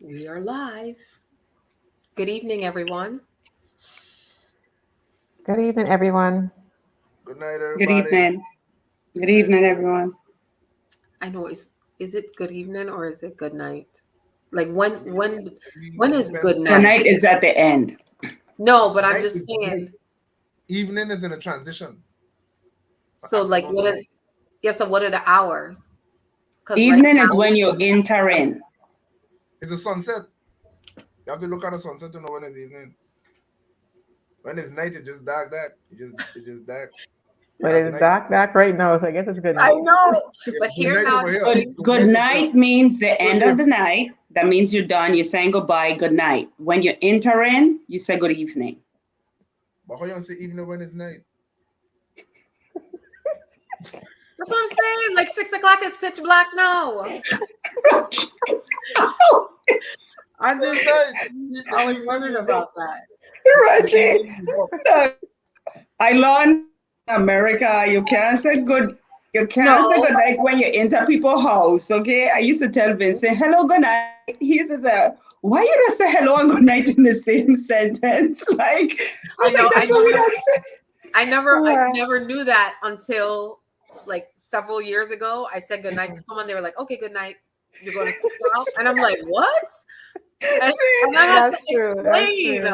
We are live. Good evening, everyone. Good evening, everyone. Good night, Good everybody. evening. Good Night. evening, everyone. I know is it good evening or is it good night? Like when when when It is depends good on The the night? night is at the end. No, but I'm night. just saying. Evening is in a transition. So like Afternoon to what are night. yes, so what are the hours? Because right Evening is now, when you enter in. It's a sunset. You have to look at the sunset to know when it's evening. When it's night, it's just dark. It just dark. But That's it's night. dark right now, so I guess it's good I night. know, It's but good here night now, over here. Good It's good good night over here. night means the Good end of diff. the night. That means you're done. You're saying goodbye, good night. When you enter in, you say good evening. But how you gonna say evening when it's night? that's what I'm saying. Like 6 o'clock is pitch black now. I It's just night. always The evening wondered is up. about that. The Reggie, evening is up. I learned in America you can't say No, good night when you enter people's house. Okay. I used to tell Vince, say hello, good night. He used to say, why you don't say hello and good night in the same sentence? Like I I was like, know. that's what we don't say. I Yeah. never knew that until like several years ago. I said goodnight to someone. They were like, "Okay, good night. You're going to sleep now," and I'm like, "What?" And I See, had to That's true. That's explain. true.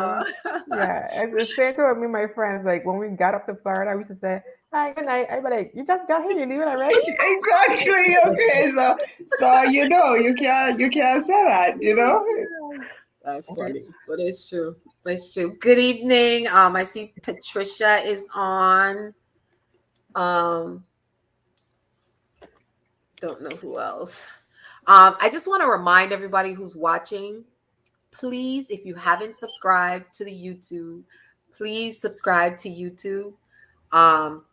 Yeah. It's the same thing with me, and my friends. Like when we got up to Florida, we used to say, "Hi, good night." I'd be like, "You just got here. You leaving already?" exactly. Okay, so you can't say that. That's funny, but it's true. It's true. Good evening. I see Patricia is on. Um, don't know who else. I just want to remind everybody who's watching, please, if you haven't subscribed to the YouTube, please subscribe to YouTube. Um,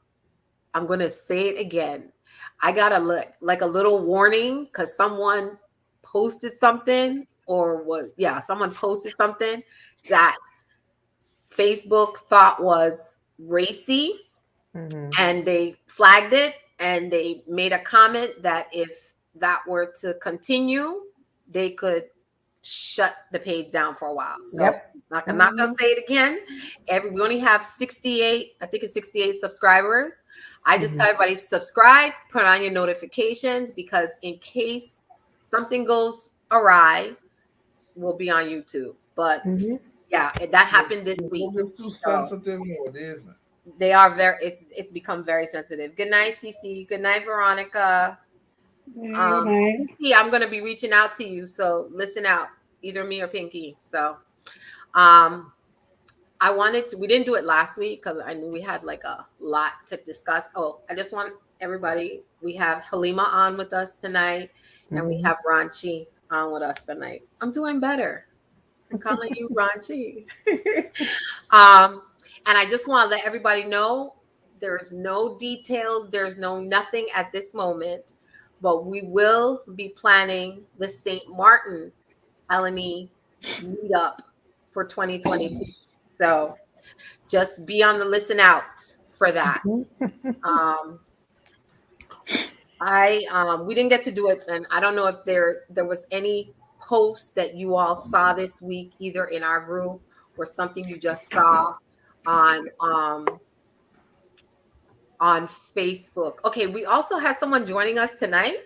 I'm gonna say it again. I got a look like a little warning because someone posted something or was yeah, someone posted something that Facebook thought was racy Hmm. and they flagged it and they made a comment that if that were to continue, they could shut the page down for a while. So Yep. I'm not gonna Hmm. say it again. We only have 68, I think it's 68 subscribers. I just Hmm. tell everybody subscribe, put on your notifications because in case something goes awry, we'll be on YouTube. But Hmm. yeah, that The happened this week. world is too So sensitive nowadays, man. they are very it's become very sensitive. Good night, Cece. Good night, Veronica. Yeah, good night. Pinky, I'm gonna be reaching out to you. So listen out, either me or Pinky. So um I wanted to we didn't do it last week because I knew we had like a lot to discuss. Oh, I just want everybody, we have Halima on with us tonight, and we Hmm. have Ranchi on with us tonight. I'm doing better. I'm calling you Ranchi. um, and I just want to let everybody know there's no details, there's no nothing at this moment, but we will be planning the St. Martin Eleni meetup for 2022. So just be on the listen out for that. Um, I we didn't get to do it, and I don't know if there was any posts that you all saw this week, either in our group or something you just saw on on Facebook. Okay, we also have someone joining us tonight.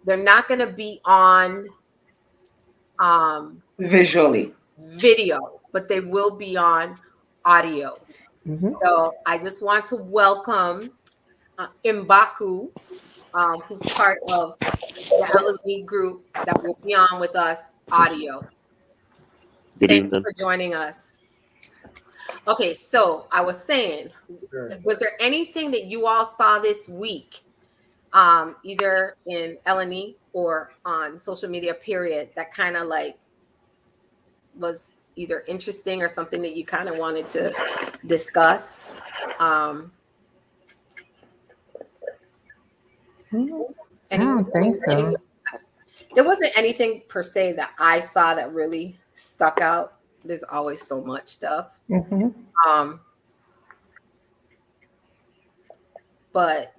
They're not going to be on um, Visually. video, but they will be on audio. Hmm. So I just want to welcome Mbaku, who's part of the LME group that will be on with us audio. Good Thank you evening. for joining us. Okay, so I was saying, Yeah. was there anything that you all saw this week, either in LNE or on social media, period, that kind of like was either interesting or something that you kind of wanted to discuss? Um, I any, don't think any, so. there wasn't anything per se that I saw that really stuck out. There's always so much stuff. Hmm. Um, but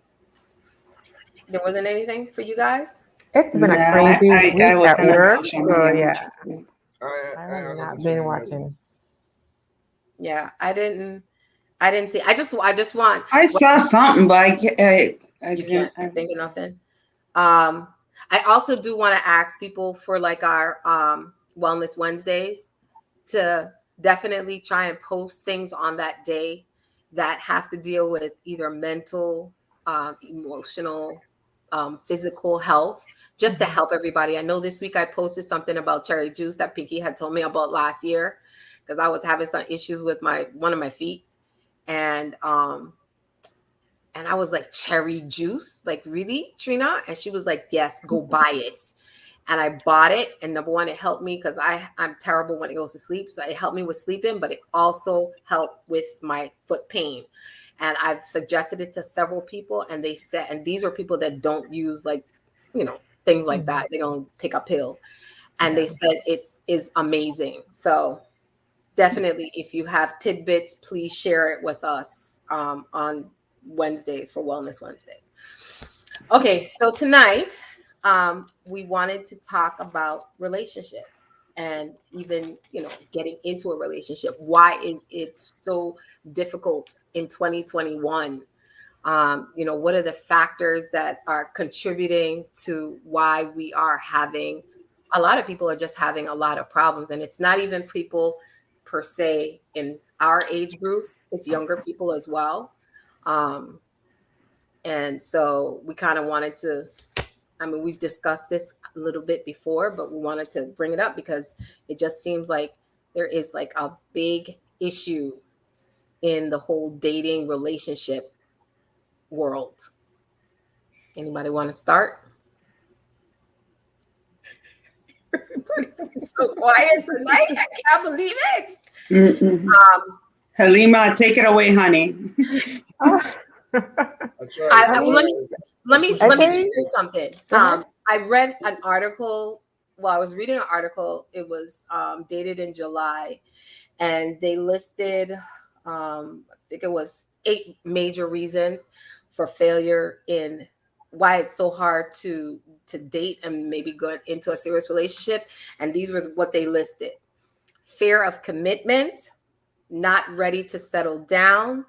there wasn't anything for you guys. It's been a No, crazy I week at wasn't on work, social so media yeah, much yesterday. I I have had not nothing been swimming right now. watching. Yeah, I didn't see. I just want I what saw something, but I you can't didn't. I, think of nothing. Um, I also do want to ask people for like our Wellness Wednesdays to definitely try and post things on that day that have to deal with either mental, emotional, physical health, just to help everybody. I know this week I posted something about cherry juice that Pinky had told me about last year because I was having some issues with one of my feet, and I was like, cherry juice? Like, really, Trina? And she was like, yes, go buy it. And I bought it. And number one, it helped me because I'm terrible when it goes to sleep. So it helped me with sleeping, but it also helped with my foot pain. And I've suggested it to several people. And they said, and these are people that don't use like, things like that. They don't take a pill. And they said it is amazing. So definitely, if you have tidbits, please share it with us on Wednesdays for Wellness Wednesdays. Okay, so tonight we wanted to talk about relationships and even getting into a relationship. Why is it so difficult in 2021? What are the factors that are contributing to why we are having a lot of people are just having a lot of problems, and it's not even people per se in our age group, it's younger people as well. um, and so we kind of wanted to, we've discussed this a little bit before, but we wanted to bring it up because it just seems like there is like a big issue in the whole dating relationship world. Anybody want to start? Everybody's so quiet tonight. I can't believe it. Um, Halima, take it away, honey. let me I just think say something. uh-huh. I read an article. Well, I was reading an article. It was dated in July, and they listed, I think it was 8 major reasons for failure in why it's so hard to date and maybe go into a serious relationship. And these were what they listed: fear of commitment, not ready to settle down,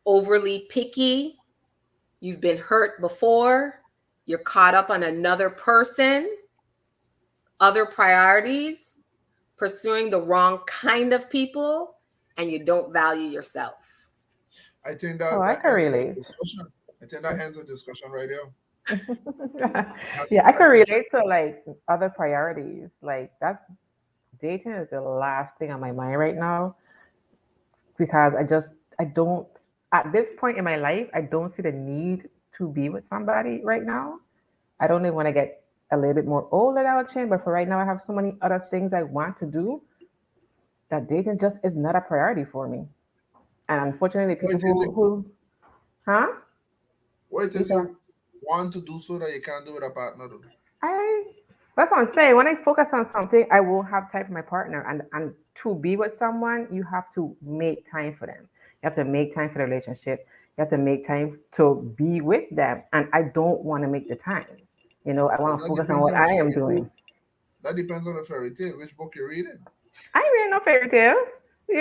overly picky, you've been hurt before, you're caught up on another person, other priorities, pursuing the wrong kind of people, and you don't value yourself. I think Oh, that I that can ends the relate. discussion. I think that ends the discussion right here. Yeah, I can That's just relate to like other priorities. Like that's dating is the last thing on my mind right now because I don't at this point in my life I don't see the need to be with somebody right now. I don't even want to get a little bit more older that will change, but for right now I have so many other things I want to do that dating just is not a priority for me. And unfortunately, what people it is who huh? what it You is said you want to do so that you can't do with a partner though. I that's what I'm saying. When I focus on something, I will have time for my partner. And to be with someone, you have to make time for them. You have to make time for the relationship. You have to make time to be with them. And I don't want to make the time. I But want to that focus on depends what on the I am fairy tale. doing. That depends on the fairy tale, which book you're reading. I ain't reading no fairy tale.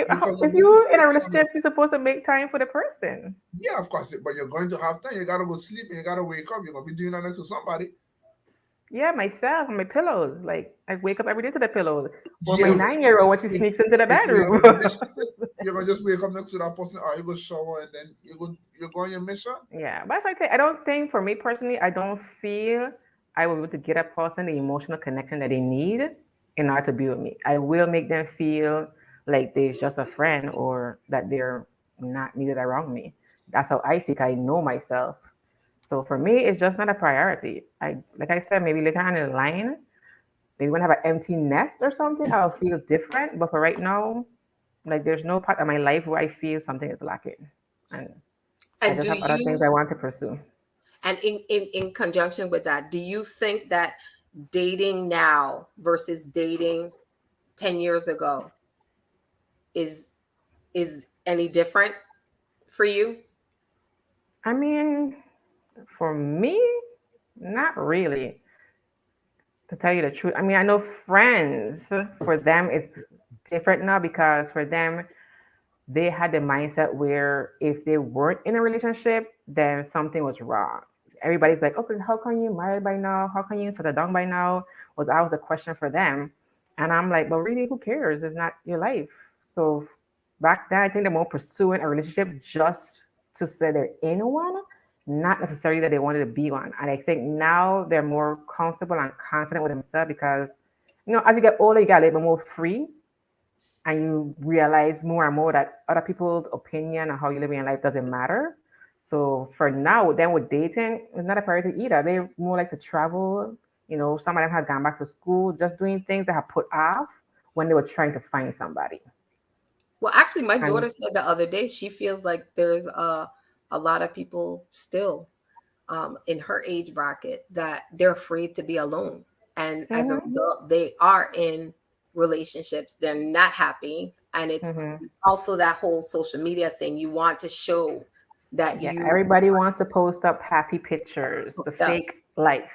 Because I'm If going to you're say in a from relationship, you're supposed to make time for the person. yeah, of course, but you're going to have time. You gotta go sleep and you gotta wake up. You're gonna be doing that next to somebody. Yeah, myself and my pillows. Like I wake up every day to the pillows. Or my Yeah, but 9-year-old when she if sneaks into the if you're bedroom. in a relationship, you're gonna just wake up next to that person, or you go shower and then you go on your mission. Yeah, but I don't think for me personally, I don't feel I will be able to get a person the emotional connection that they need in order to be with me. I will make them feel like they're just a friend or that they're not needed around me. That's how I think I know myself. So for me, it's just not a priority. Like I said, maybe later on in the line, maybe when I have an empty nest or something, I'll feel different. But for right now, like there's no part of my life where I feel something is lacking. And I And just do have other things you, I want to pursue. and in conjunction with that, do you think that dating now versus dating 10 years ago is any different for you? I mean, for me, not really. To tell you the truth, I mean, I know friends, for them, it's different now because for them, they had the mindset where if they weren't in a relationship, then something was wrong. Everybody's like, okay, how can you married by now? How can you settle down by now? Was always the question for them. And I'm like, but really, who cares? It's not your life. So back then, I think they're more pursuing a relationship just to say they're in one, not necessarily that they wanted to be one. And I think now they're more comfortable and confident with themselves because, as you get older, you get a little bit more free and you realize more and more that other people's opinion and how you live in your life doesn't matter. So for now, then with dating, it's not a priority either. They more like to travel. Some of them have gone back to school, just doing things that have put off when they were trying to find somebody. Well, actually, my And daughter said the other day she feels like there's a lot of people still in her age bracket that they're afraid to be alone. And as a mhm, result, they are in relationships. They're not happy. And it's mhm. also that whole social media thing. You want to show that Yeah, you everybody wants to post up happy pictures, the hooked up. fake life,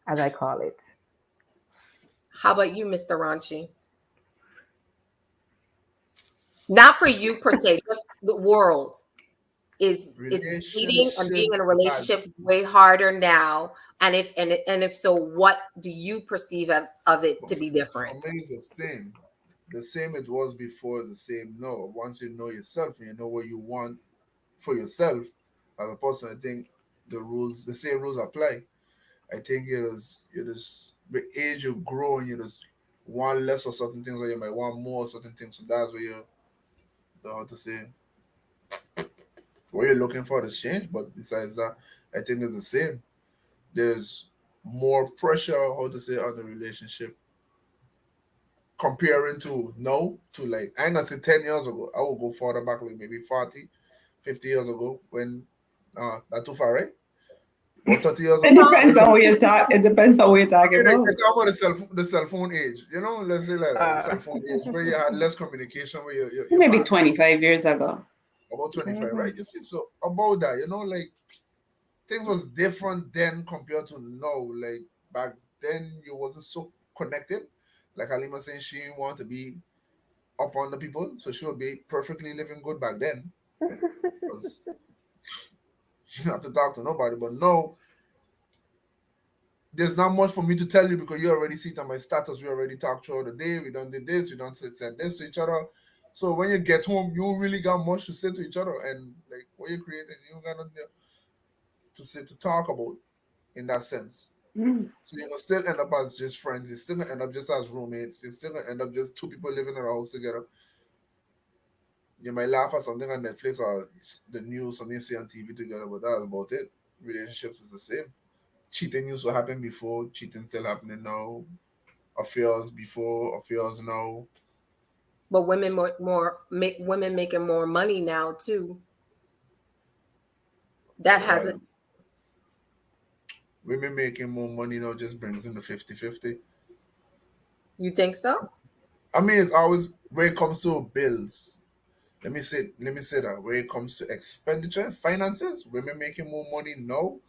as I call it. How about you, Mr. Ranchi? Not for you per se, just the world. Is dating and being in a Relationships bad. relationship way harder now? And if so, what do you perceive of it But to be for different? me, it's the same. The same it was before is the same now. Once you know yourself and you know what you want for yourself as a person, I think the same rules apply. I think it is the age you grow and you just want less of certain things or you might want more of certain things. So that's where you how to say what you're looking for to change. But besides that, I think it's the same. There's more pressure, how to say, on the relationship comparing to now to like I ain't gonna say 10 years ago. I will go further back, like maybe 40, 50 years ago when not too far, right? Or 30 years It ago. No, When depends on you what you talk. It depends on what you're I talking mean, like, about. talk about the cell phone age, let's say like that, the Uh, cell phone age where you had less communication, where your Maybe man 25 years ago. about 25, mhm. right? You see, so about that, like things was different then compared to now. Like back then you wasn't so connected. Like Halima saying she didn't want to be up on the people, so she would be perfectly living good back then because she didn't have to talk to nobody. But no, there's not much for me to tell you because you already see it on my status. We already talked throughout the day. We done did this. We done said this to each other. So when you get home, you don't really got much to say to each other, and like what you created, you don't got nothing to say to talk about in that sense. Mm. So you're gonna still end up as just friends. You're still gonna end up just as roommates. You're still gonna end up just two people living in a house together. You might laugh at something on Netflix or the news, something you see on TV together, but that's about it. Relationships is the same. Cheating used to happen before, cheating still happening now. Affairs before, affairs now. but women more make women making more money now too. That Well, hasn't. women making more money now just brings in the 50-50. You think so? I mean, it's always when it comes to bills. Let me say that when it comes to expenditure, finances, women making more money now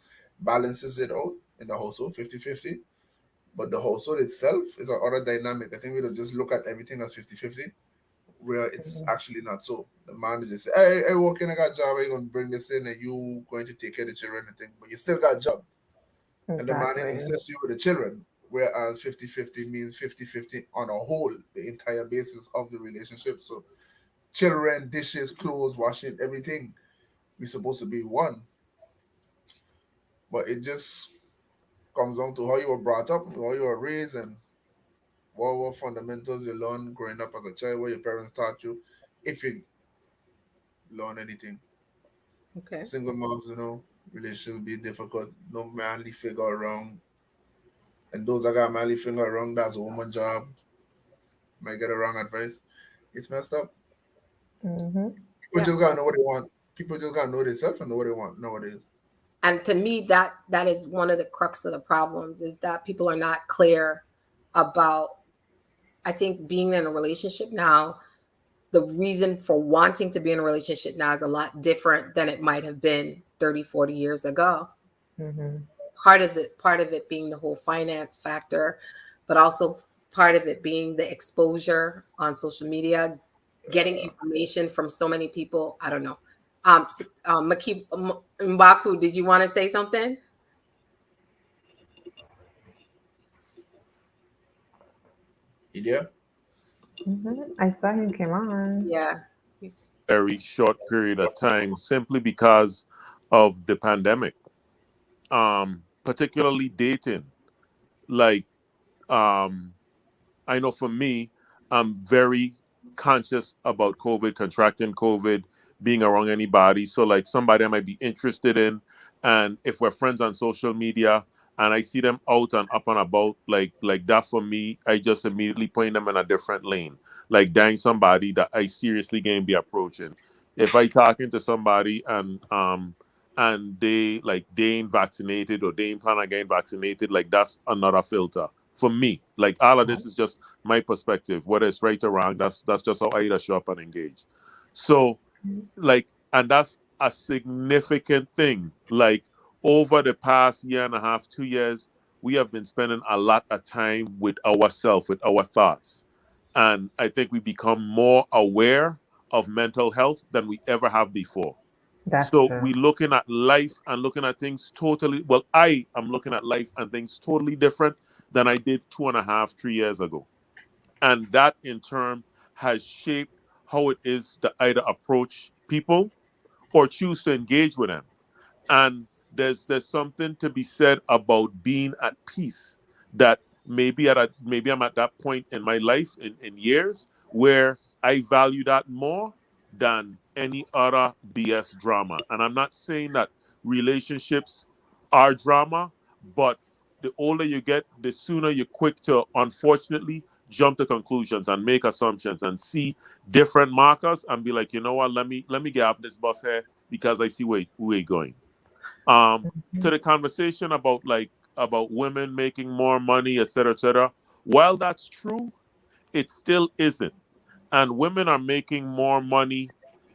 balances it out in the household 50-50. But the household itself is another dynamic. I think we just look at everything as 50-50, where it's actually not so. The man will just say, hey, working, I got a job, are you going to bring this in and you going to take care of the children and thing, but you still got a job. And the man Exactly. insists you with the children. Whereas 50-50 means 50-50 on a whole, the entire basis of the relationship. So children, dishes, clothes, washing, everything, we supposed to be one. But it just comes down to how you were brought up, how you were raised, and what fundamentals you learn growing up as a child, what your parents taught you, if you learn anything. Okay. Single moms, relationship be difficult. No manly figure around. And those that got manly figure around, that's a woman job. Might get a wrong advice. It's messed up. Hmm. People Yeah. just gotta know what they want. People just gotta know themselves and know what they want nowadays. And to me, that is one of the crux of the problems is that people are not clear about. I think being in a relationship now, the reason for wanting to be in a relationship now is a lot different than it might have been 30, 40 years ago. Hmm. part of it being the whole finance factor, but also part of it being the exposure on social media, getting information from so many people. I don't know. Mbaku, did you want to say something? You there? I saw him came on. Yeah. Very short period of time simply because of the pandemic. Particularly dating. Like, I know for me, I'm very conscious about COVID, contracting COVID, being around anybody. So like somebody I might be interested in, and if we're friends on social media and I see them out and up and about, like that for me, I just immediately point them in a different lane. Like dang somebody that I seriously can be approaching. If I talking to somebody and they ain't vaccinated or they ain't plan on getting vaccinated, like that's another filter for me. Like all of this is just my perspective, whether it's right or wrong. That's just how I either show up and engage. So like, and that's a significant thing. Like over the past year and a half, 2 years, we have been spending a lot of time with ourselves, with our thoughts. And I think we become more aware of mental health than we ever have before. That's So true. we looking at life and looking at things totally. Well, I am looking at life and things totally different than I did 2.5, 3 years ago, and that in turn has shaped how it is to either approach people or choose to engage with them. And there's something to be said about being at peace. That maybe I'm at that point in my life in years where I value that more than any other BS drama. And I'm not saying that relationships are drama, but the older you get, the sooner you're quick to, unfortunately, jump to conclusions and make assumptions and see different markers and be like, you know what, let me get off this bus here because I see where we're going. To the conversation about women making more money, etc., etc. While that's true, it still isn't, and women are making more money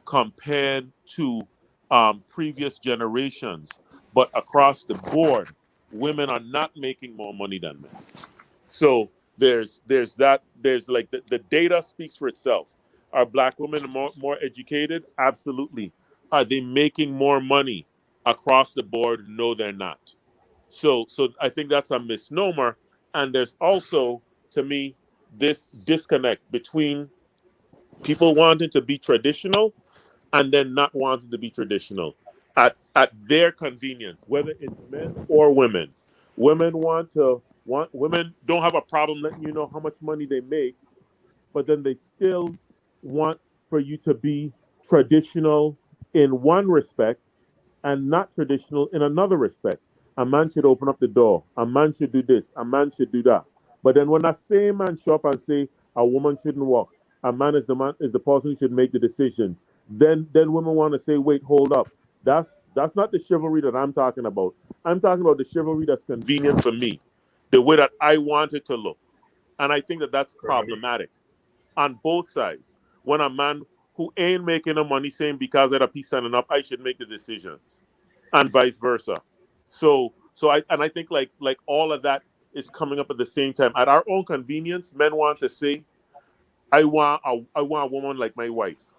compared to previous generations. But across the board, women are not making more money than men. So there's that. There's like the data speaks for itself. Are black women more educated? Absolutely. Are they making more money across the board? No, they're not. So I think that's a misnomer. And there's also, to me, this disconnect between people wanting to be traditional and then not wanting to be traditional at their convenience, whether it's men or women. Women don't have a problem letting you know how much money they make, but then they still want for you to be traditional in one respect and not traditional in another respect. A man should open up the door. A man should do this. A man should do that. But then when that same man show up and say a woman shouldn't walk, a man is the person who should make the decisions. Then women want to say, wait, hold up. That's not the chivalry that I'm talking about. I'm talking about the chivalry that's convenient for me, the way that I want it to look. And I think that that's problematic on both sides. When a man who ain't making the money saying because of the peace signing up, I should make the decisions, and vice versa. So I think like all of that is coming up at the same time. At our own convenience, men want to say, I want a woman like my wife.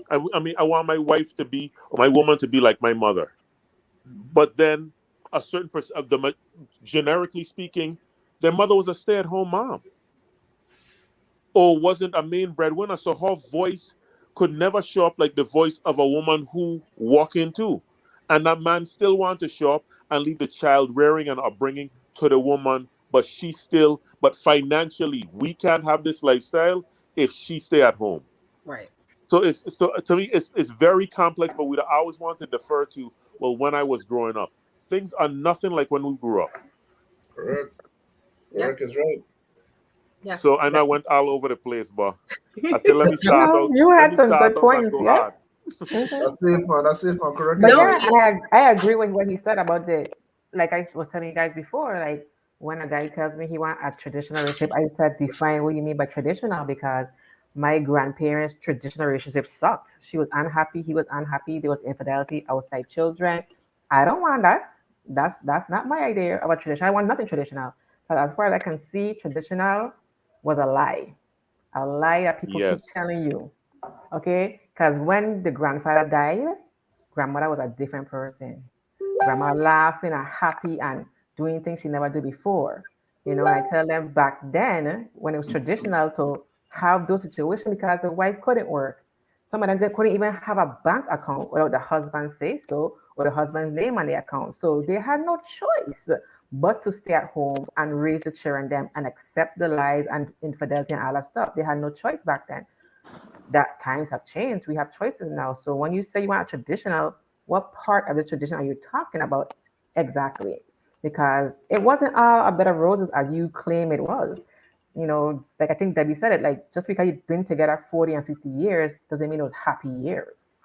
I mean, I want my wife to be, or my woman to be like my mother. But then a certain person of the generically speaking, their mother was a stay-at-home mom or wasn't a main breadwinner, so her voice could never show up like the voice of a woman who walk into, and that man still want to show up and leave the child rearing and upbringing to the woman, but financially we can't have this lifestyle if she stay at home. Right. So to me it's very complex, but we always want to defer to, well, when I was growing up, things are nothing like when we grew up. Correct. Yeah. Correct is right. Yeah. So I know I went all over the place, but I said let me start No, out. you Let had me some start good out and points, go yeah. hard. Mhm. That's safe, man. That's safe, man. Correct. But is No, right. yeah, I agree with what he said about the, like I was telling you guys before, like when a guy tells me he want a traditional relationship, I said define what you mean by traditional, because my grandparents' traditional relationship sucked. She was unhappy, he was unhappy, there was infidelity, outside children. I don't want that. That's not my idea of a tradition. I want nothing traditional. But as far as I can see, traditional was a lie that people keep Yes. telling you. Okay, because when the grandfather died, grandmother was a different person. Grandma laughing and happy and doing things she never did before. And I tell them back then when it was traditional to have those situations because the wife couldn't work. Some of them they couldn't even have a bank account without the husband say so or the husband's name on the account. So they had no choice but to stay at home and raise the children them and accept the lies and infidelity and all that stuff. They had no choice back then. That times have changed. We have choices now. So when you say you want a traditional, what part of the tradition are you talking about exactly? Because it wasn't all a bed of roses as you claim it was. Like I think Debbie said it, like just because you've been together 40 and 50 years doesn't mean it was happy years.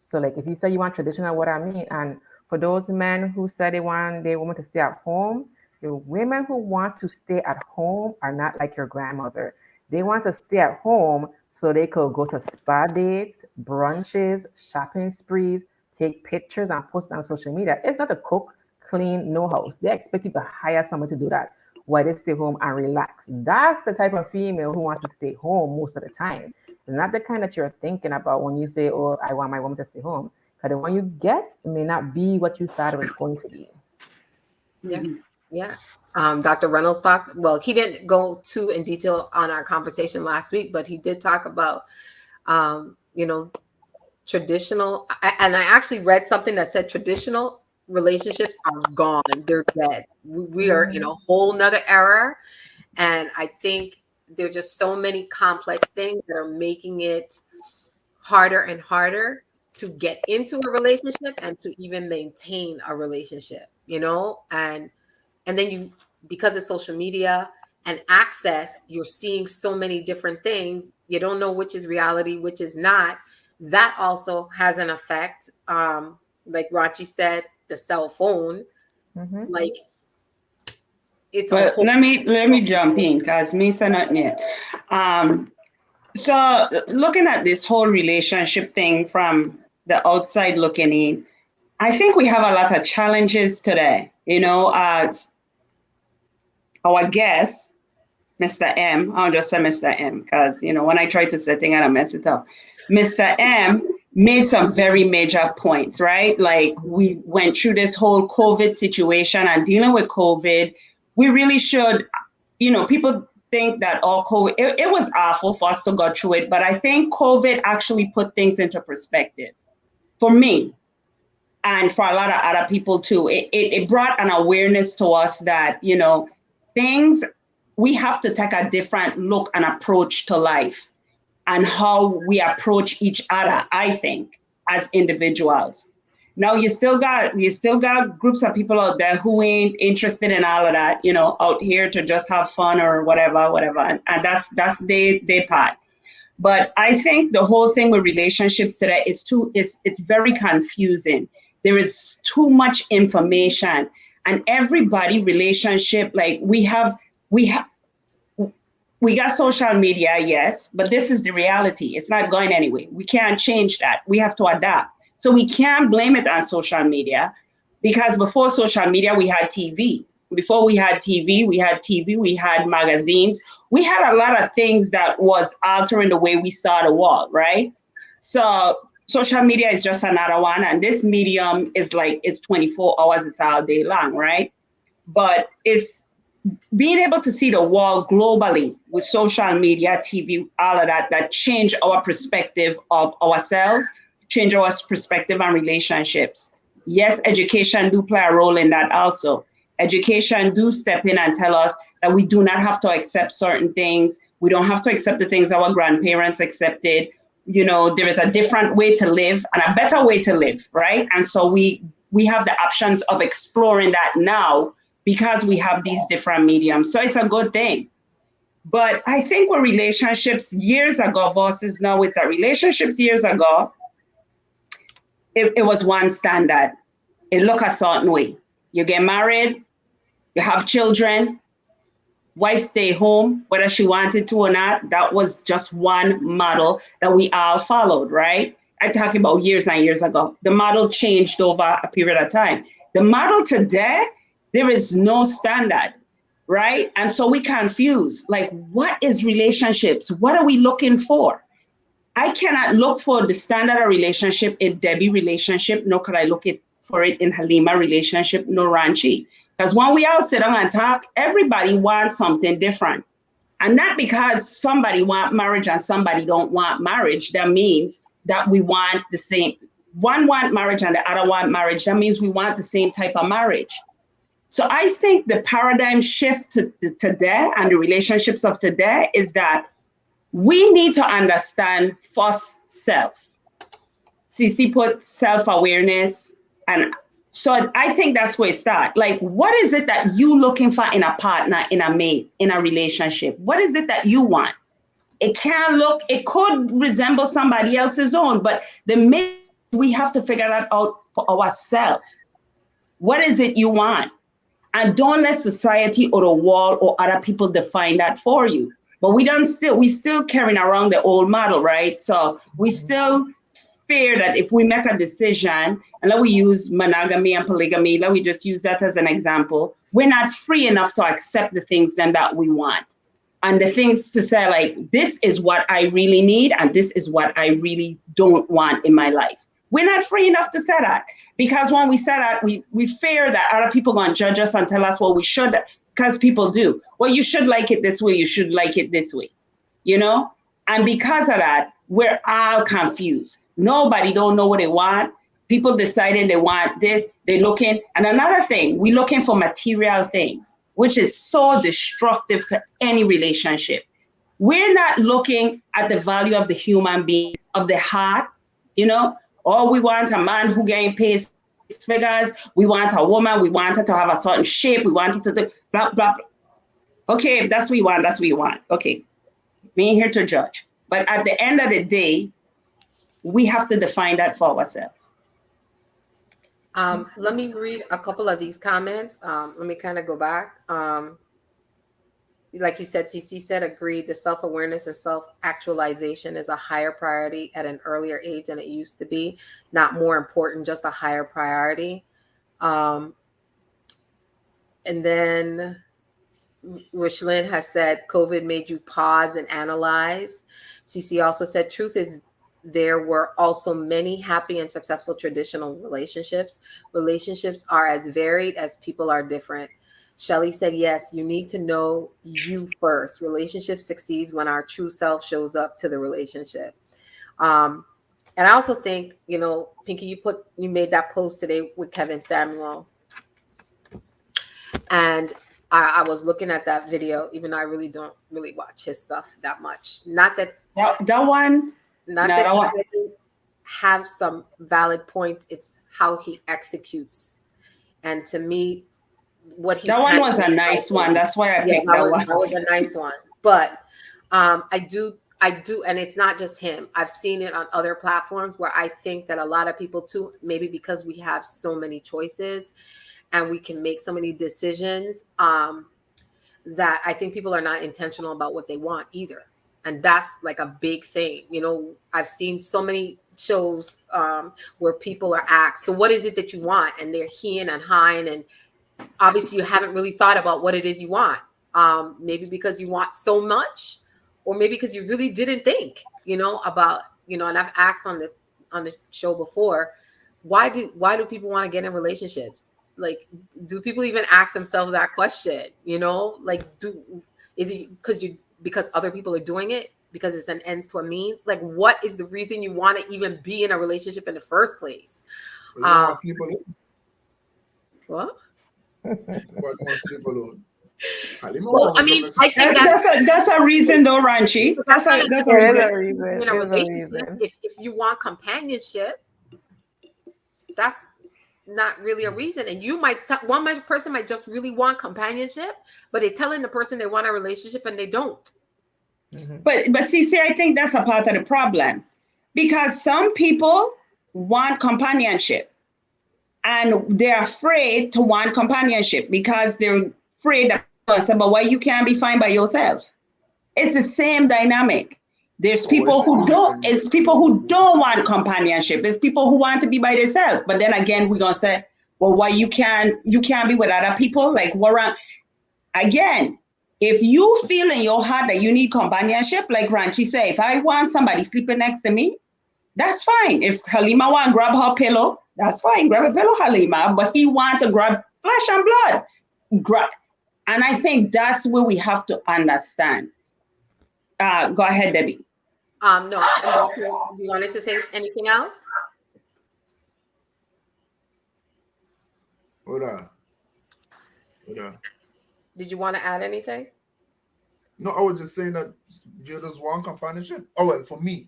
So like if you say you want traditional, what I mean, and for those men who say they want their woman to stay at home, the women who want to stay at home are not like your grandmother. They want to stay at home so they could go to spa dates, brunches, shopping sprees, take pictures and post it on social media. It's not a cook, clean, no house. They expect you to hire someone to do that while they stay home and relax. That's the type of female who wants to stay home most of the time. It's not the kind that you're thinking about when you say, oh, I want my woman to stay home. Because the one you get may not be what you thought it was going to be. Yeah. Yeah. Dr. Reynolds talked, well, he didn't go too in detail on our conversation last week, but he did talk about, traditional. And I actually read something that said traditional relationships are gone. They're dead. We are in a whole nother era. And I think there are just so many complex things that are making it harder and harder to get into a relationship and to even maintain a relationship, and then because of social media and access, you're seeing so many different things. You don't know which is reality, which is not. That also has an effect. Like Rachi said, the cell phone, like it's a Well, whole. let me jump in because me say nothing yet. So looking at this whole relationship thing from the outside looking in, I think we have a lot of challenges today. Our guest, Mr. M, I'll just say Mr. M because when I try to say things and I mess it up. Mr. M made some very major points, right? Like we went through this whole COVID situation and dealing with COVID. We really should, people think that all COVID, it was awful for us to go through it, but I think COVID actually put things into perspective for me and for a lot of other people too. It brought an awareness to us that, things, we have to take a different look and approach to life and how we approach each other, I think, as individuals. Now you still got groups of people out there who ain't interested in all of that, out here to just have fun or whatever, and that's their part. But I think the whole thing with relationships today is it's very confusing. There is too much information, and everybody relationship, like we got social media, yes, but this is the reality. It's not going anywhere. We can't change that. We have to adapt. So we can't blame it on social media because before social media, we had TV. Before we had TV, we had magazines. We had a lot of things that was altering the way we saw the world, right? So social media is just another one. And this medium is it's 24 hours, it's all day long, right? But it's being able to see the world globally with social media, TV, all of that change our perspective of ourselves, change our perspective on relationships. Yes, education do play a role in that also. Education do step in and tell us that we do not have to accept certain things. We don't have to accept the things our grandparents accepted. There is a different way to live and a better way to live, right? And so we have the options of exploring that now because we have these different mediums. So it's a good thing. But I think with relationships years ago versus now with the relationships years ago, it was one standard. It looked a certain way. You get married, you have children, wife stay home, whether she wanted to or not. That was just one model that we all followed, right? I'm talking about years and years ago. The model changed over a period of time. The model today, there is no standard, right? And so we confuse, like, what is relationships? What are we looking for? I cannot look for the standard of relationship in Debbie relationship, nor could I look for it in Halima relationship, nor Ranchi. Because when we all sit down and talk, everybody wants something different. And not because somebody want marriage and somebody don't want marriage, that means that we want the same. One want marriage and the other want marriage. That means we want the same type of marriage. So I think the paradigm shift to today and the relationships of today is that we need to understand first self. CC put self-awareness. And so I think that's where it starts. Like, what is it that you looking for in a partner, in a mate, in a relationship? What is it that you want? It could resemble somebody else's own, but we have to figure that out for ourselves. What is it you want? And don't let society or the world or other people define that for you. But we still carrying around the old model, right? So we still fear that if we make a decision, and let we use monogamy and polygamy, let we just use that as an example, we're not free enough to accept the things then that we want. And the things to say, like, this is what I really need, and this is what I really don't want in my life. We're not free enough to say that, because when we say that, we fear that other people are going to judge us and tell us what we should, because people do. Well, you should like it this way. You should like it this way, you know? And because of that, we're all confused. Nobody don't know what they want. People deciding they want this, they're looking. And another thing, we're looking for material things, which is so destructive to any relationship. We're not looking at the value of the human being, of the heart, you know? Or we want a man who getting paid 6 figures. We want a woman. We want her to have a certain shape. We want it to do blah, blah, blah. Okay, if that's what you want, that's what you want. Okay, we ain't here to judge. But at the end of the day, we have to define that for ourselves. Let me read a couple of these comments. Let me kind of go back. Like you said, CC said, agreed. The self-awareness and self-actualization is a higher priority at an earlier age than it used to be. Not more important, just a higher priority. And then Rishlyn has said, COVID made you pause and analyze. CC also said, truth is there were also many happy and successful traditional relationships. Relationships are as varied as people are different. Shelley said, yes, you need to know you first. Relationship succeeds when our true self shows up to the relationship. And I also think, you know, Pinky, you made that post today with Kevin Samuel. And I was looking at that video, even though I really don't really watch his stuff that much. Not that one he doesn't have some valid points. It's how he executes. And to me, what he's that one was a nice one. That's why I picked that one. That was a nice one. But I do, and it's not just him. I've seen it on other platforms where I think that a lot of people too, maybe because we have so many choices and we can make so many decisions, that I think people are not intentional about what they want either. And that's like a big thing. You know, I've seen so many shows where people are asked, so what is it that you want? And they're heeing and hawing, and obviously you haven't really thought about what it is you want. Maybe because you want so much, or maybe because you really didn't think, you know, about, you know, and I've asked on the show before, why do people want to get in relationships? Like, do people even ask themselves that question? You know, like, is it because other people are doing it, because it's an ends to a means? Like, what is the reason you want to even be in a relationship in the first place? Sleep alone. What? Sleep alone. Well, I mean, I think that's a reason, though, Ranchi. That's a reason. In a relationship, if you want companionship, that's not really a reason. And one person might just really want companionship, but they're telling the person they want a relationship and they don't. Mm-hmm. But see, I think that's a part of the problem, because some people want companionship and they're afraid to want companionship because they're afraid that, but why you can't be fine by yourself? It's the same dynamic. There's people who don't. It's people who don't want companionship. It's people who want to be by themselves. But then again, we're gonna say, or why you can't be with other people. Like, what? Again, if you feel in your heart that you need companionship, like Ranchi said, if I want somebody sleeping next to me, that's fine. If Halima want to grab her pillow, that's fine. Grab a pillow, Halima. But he want to grab flesh and blood. And I think that's where we have to understand. Go ahead, Debbie. No, you wanted to say anything else? Hold on. Did you want to add anything? No, I was just saying that you just want companionship. Oh well, for me,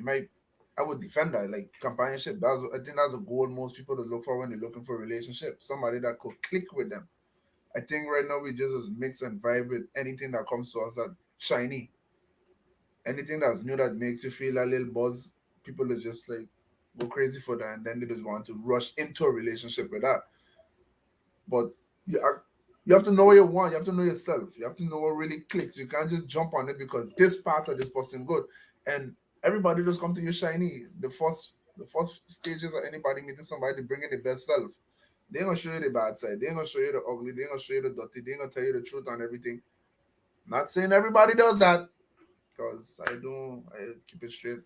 I would defend that, like companionship. I think that's a goal most people to look for when they're looking for a relationship. Somebody that could click with them. I think right now we just mix and vibe with anything that comes to us that shiny. Anything that's new that makes you feel a little buzz, people are just like go crazy for that, and then they just want to rush into a relationship with that. But you have to know what you want. You have to know yourself. You have to know what really clicks. You can't just jump on it because this part of this person good. And everybody just come to you shiny. The first stages of anybody meeting somebody, bringing the best self. They ain't gonna show you the bad side. They ain't gonna show you the ugly. They ain't gonna show you the dirty. They ain't gonna tell you the truth on everything. Not saying everybody does that, because I keep it straight.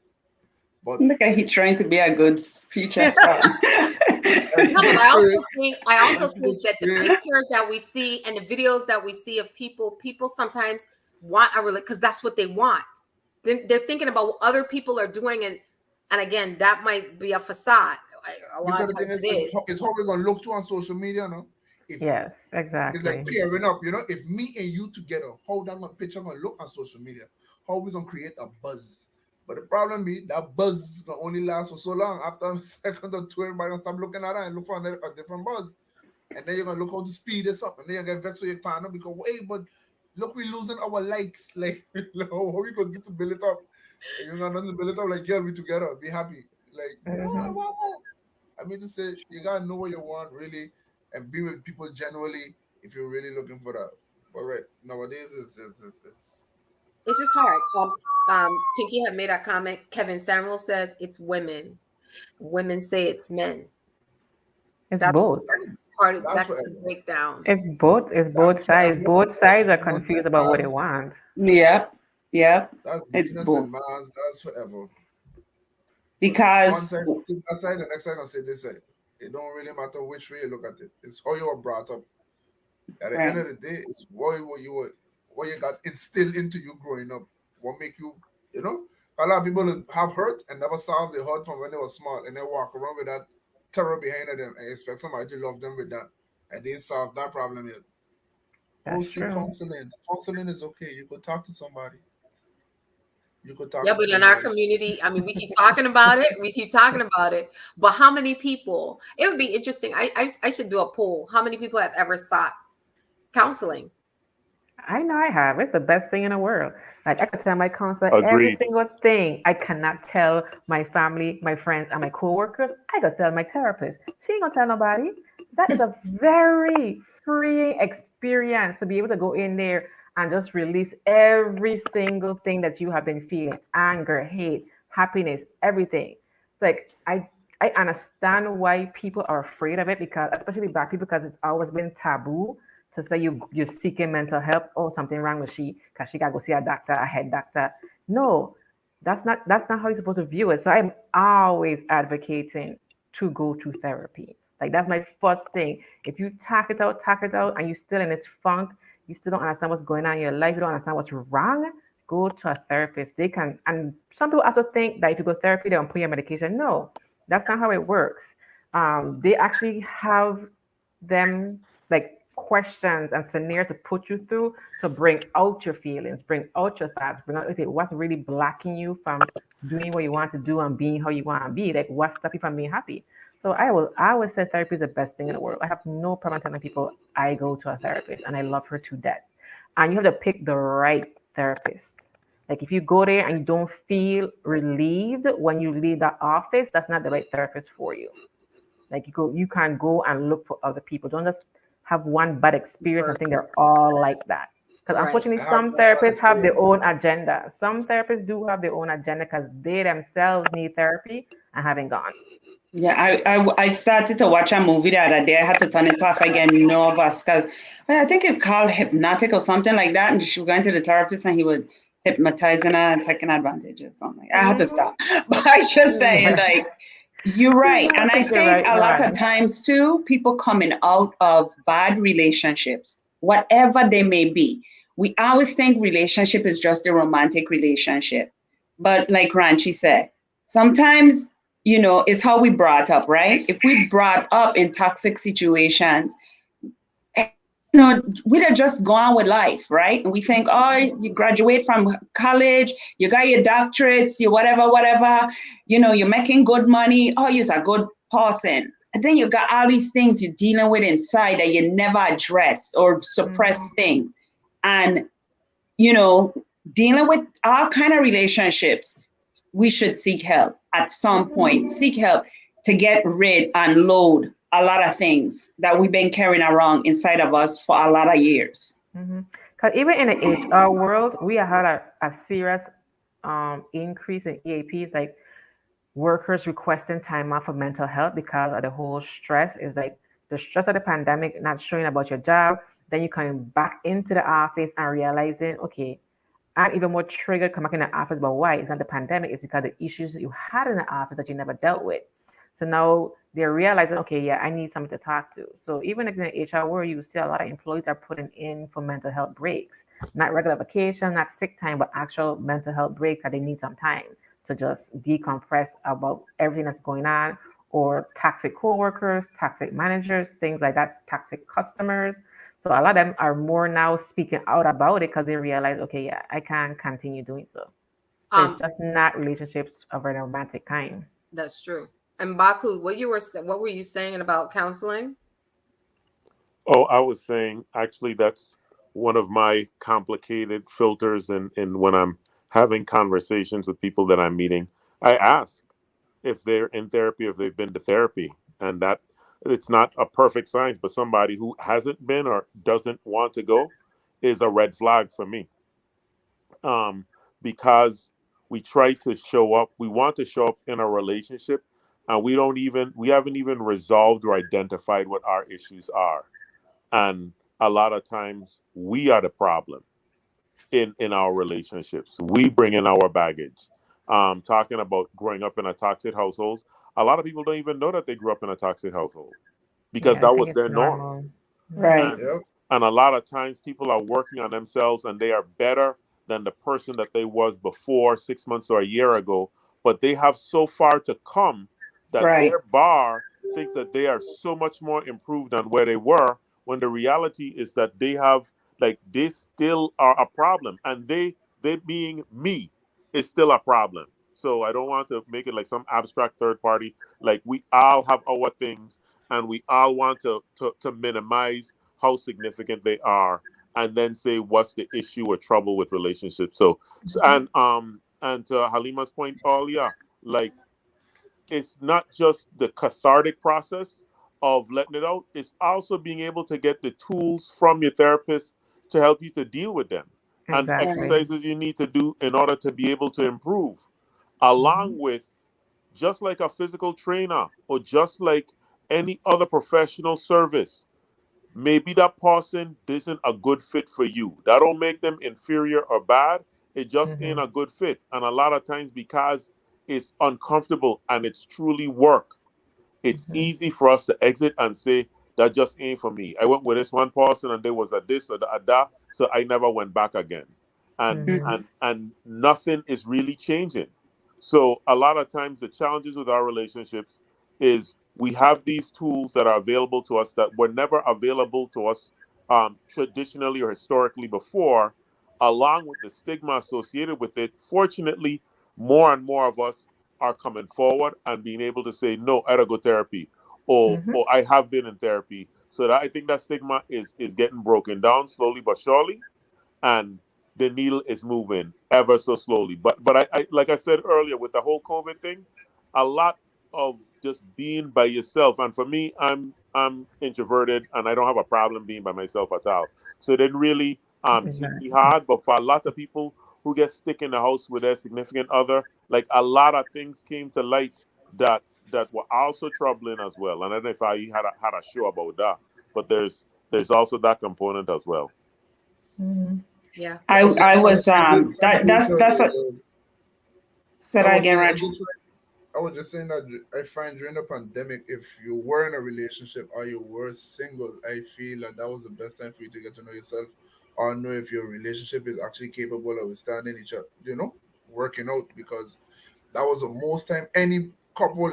But look at he trying to be a good future son. No, but I also think that the pictures that we see and the videos that we see of people sometimes want a relationship because that's what they want. They're thinking about what other people are doing, and again, that might be a facade. A lot of times it's how we're gonna look to on social media, no? Yes, exactly. It's like pairing up, if me and you together, how that picture gonna look on social media? How we gonna create a buzz? But the problem be that buzz can only last for so long. After a second or two, everybody gonna stop looking at that and look for a different buzz. And then you're gonna look how to speed this up, and then you get vexed with your partner because wait, but look, we're losing our likes. Like, how we gonna get to build it up? You're gonna build it up like, yeah, we together, be happy. Like, no. I mean to say, you gotta know what you want really, and be with people genuinely if you're really looking for that. But right nowadays, it's just hard. Pinky had made a comment. Kevin Samuel says it's women. Women say it's men. It's both. That's the breakdown. It's both. It's both sides. Both sides are confused about what they want. Yeah. It's both. That's forever. Because one side will say that side, the next side will say this side. It don't really matter which way you look at it. It's how you were brought up. At the end of the day, it's what you got instilled into you growing up. What make you, a lot of people have hurt and never solved the hurt from when they were small, and they walk around with that terror behind them and expect somebody to love them with that, and they solve that problem yet. Go see counseling. Counseling is okay. You could talk to somebody. But in our community, I mean, we keep talking about it. But how many people? It would be interesting. I should do a poll. How many people have ever sought counseling? I know I have. It's the best thing in the world. Like, I could tell my counselor every single thing I cannot tell my family, my friends, and my coworkers. I could tell my therapist. She ain't gonna tell nobody. That is a very freeing experience to be able to go in there and just release every single thing that you have been feeling: anger, hate, happiness, everything. Like, I understand why people are afraid of it, because especially Black people, because it's always been taboo to say you're seeking mental help. Oh, something wrong with she because she gotta go see a doctor, a head doctor. No, that's not how you're supposed to view it. So I'm always advocating to go to therapy. Like, that's my first thing. If you talk it out, and you're still in this funk, you still don't understand what's going on in your life, you don't understand what's wrong, go to a therapist. They can, and some people also think that if you go to therapy, they'll put you on medication. No, that's not how it works. They actually have them like questions and scenarios to put you through to bring out your feelings, bring out your thoughts, bring out what's really blocking you from doing what you want to do and being how you want to be. Like, what's stopping you from being happy? So I would say therapy is the best thing in the world. I have no problem telling people I go to a therapist and I love her to death. And you have to pick the right therapist. Like, if you go there and you don't feel relieved when you leave the office, that's not the right therapist for you. Like, you can go and look for other people. Don't just have one bad experience and think they're all like that. Because unfortunately, some therapists have their own agenda. Some therapists do have their own agenda because they themselves need therapy and haven't gone. Yeah, I started to watch a movie the other day. I had to turn it off again, nervous, because I think it called Hypnotic or something like that. And she was going to the therapist and he would hypnotizing her and taking advantage or something. I had to stop. But I just saying, Yeah. like, you're right. I And I think you're think right. a You're lot of right. times too, people coming out of bad relationships, whatever they may be, we always think relationship is just a romantic relationship. But like Ranchi said, sometimes, it's how we brought up, right? If we brought up in toxic situations, we'd have just gone with life, right? And we think, oh, you graduate from college, you got your doctorates, you whatever, you're making good money. Oh, you're a good person. And then you got all these things you're dealing with inside that you never addressed or suppressed things. And, you know, dealing with all kind of relationships, we should seek help at some point. Seek help to get rid and load a lot of things that we've been carrying around inside of us for a lot of years. Because even in the HR world, we have had a serious increase in EAPs, like workers requesting time off for mental health because of the whole stress. Is like the stress of the pandemic, not showing about your job, then you coming back into the office and realizing, okay, I'm even more triggered come back in the office. But why? It's not the pandemic. It's because the issues that you had in the office that you never dealt with. So now they're realizing, okay, yeah, I need something to talk to. So even in the HR world, you see a lot of employees are putting in for mental health breaks, not regular vacation, not sick time, but actual mental health breaks that they need some time to just decompress about everything that's going on, or toxic coworkers, toxic managers, things like that, toxic customers. So a lot of them are more now speaking out about it because they realize, okay, yeah, I can't continue doing so. So it's Um, just not relationships of a romantic kind. that's true. And Baku, what were you saying about counseling? Oh, I was saying actually that's one of my complicated filters, and when I'm having conversations with people that I'm meeting, I ask if they're in therapy, if they've been to therapy, and that it's not a perfect science, but somebody who hasn't been or doesn't want to go is a red flag for me. um, because we try to show up. We want to show up in a relationship, and we haven't even resolved or identified what our issues are. And a lot of times, we are the problem in our relationships. We bring in our baggage. Talking about growing up in a toxic household, a lot of people don't even know that they grew up in a toxic household because Yeah, I that think was it's their norm. normal. Right. and Yep. and a lot of times people are working on themselves and they are better than the person that they was before 6 months or a year ago, but they have so far to come that Right. their bar thinks that they are so much more improved than where they were, when the reality is that they have, like, they still are a problem, and they being me is still a problem. So I don't want to make it like some abstract third party. Like, we all have our things, and we all want to minimize how significant they are, and then say what's the issue or trouble with relationships. And to Halima's point earlier, like, it's not just the cathartic process of letting it out, it's also being able to get the tools from your therapist to help you to deal with them, and the Right. Exactly. exercises you need to do in order to be able to improve, Hmm. along with, just like a physical trainer or just like any other professional service, maybe that person isn't a good fit for you. That don't make them inferior or bad. It just ain't Hmm. a good fit. And a lot of times, because it's uncomfortable and it's truly work, it's Hmm. easy for us to exit and say, that just ain't for me. I went with this one person and there was a this or a that, so I never went back again. And Hmm. and nothing is really changing. So a lot of times the challenges with our relationships is we have these tools that are available to us that were never available to us, traditionally or historically before, along with the stigma associated with it. Fortunately, more and more of us are coming forward and being able to say, no, ergotherapy, Hmm. or I have been in therapy. So that, I think that stigma is getting broken down slowly but surely, and the needle is moving ever so slowly. But I like I said earlier, with the whole COVID thing, a lot of just being by yourself. And for me, I'm introverted and I don't have a problem being by myself at all. So it didn't really hit me Exactly. hard. But for a lot of people who get stuck in the house with their significant other, like, a lot of things came to light that that were also troubling as well. And I don't know if I had a show about that, but there's also that component as well. Yeah. I was that's a said I I was again, saying, Roger. I was just saying that I find during the pandemic, if you were in a relationship or you were single, I feel that that was the best time for you to get to know yourself or know if your relationship is actually capable of withstanding each other, working out, because that was the most time any couple,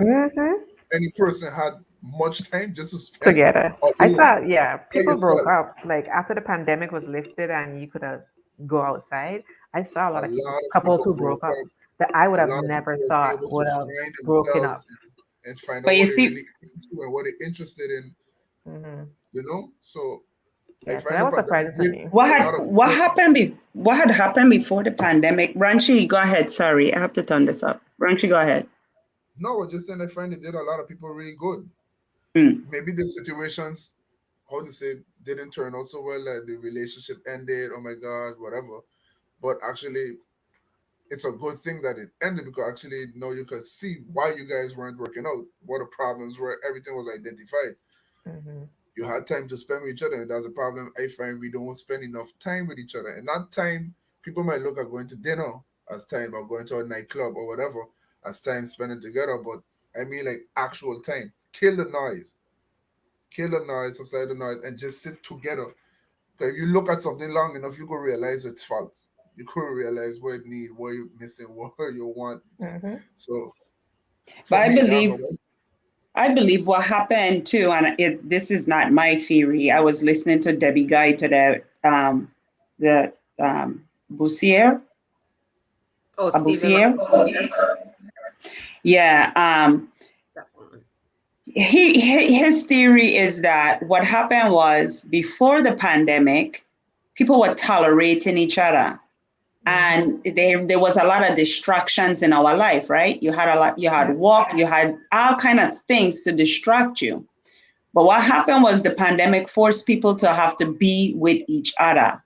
any person had much time just to spend Together. I alone saw, by people broke yourself. up. Like after the pandemic was lifted and you could go outside, I saw a A lot of lot of couples people who broke broke up up. that I would A have lot of never people was thought able to would have find broken up. themselves and find out But you what they see, really into and what they're interested in, So I Yeah, so find that the was pandemic surprising to did me. a lot of what good. happened what had happened before the pandemic? Ranchi, go ahead. Sorry, I have to turn this up. Ranchi, go ahead. No, we're just saying I find it did a lot of people really good. Mm. Maybe the situations, how to say, didn't turn out so well, like the relationship ended, oh my God, whatever. But actually, it's a good thing that it ended, because actually now you could see why you guys weren't working out, what the problems were, everything was identified. You had time to spend with each other, and that's a problem. I find we don't spend enough time with each other. And that time, people might look at going to dinner as time, or going to a nightclub or whatever as time spending together. But I mean, like, actual time. Kill the noise. Kill the noise, subside the noise, and just sit together. Because if you look at something long enough, you go realize it's false. You go realize what you need, what you're missing, what you want. So But for me, that's what I believe what happened too, and this is not my theory. I was listening to Debbie Guy today, the Boussier. Oh, A Stephen Boussier. Yeah. His theory is that what happened was, before the pandemic, people were tolerating each other. And there was a lot of distractions in our life, right? You had work, you had all kind of things to distract you. But what happened was the pandemic forced people to have to be with each other.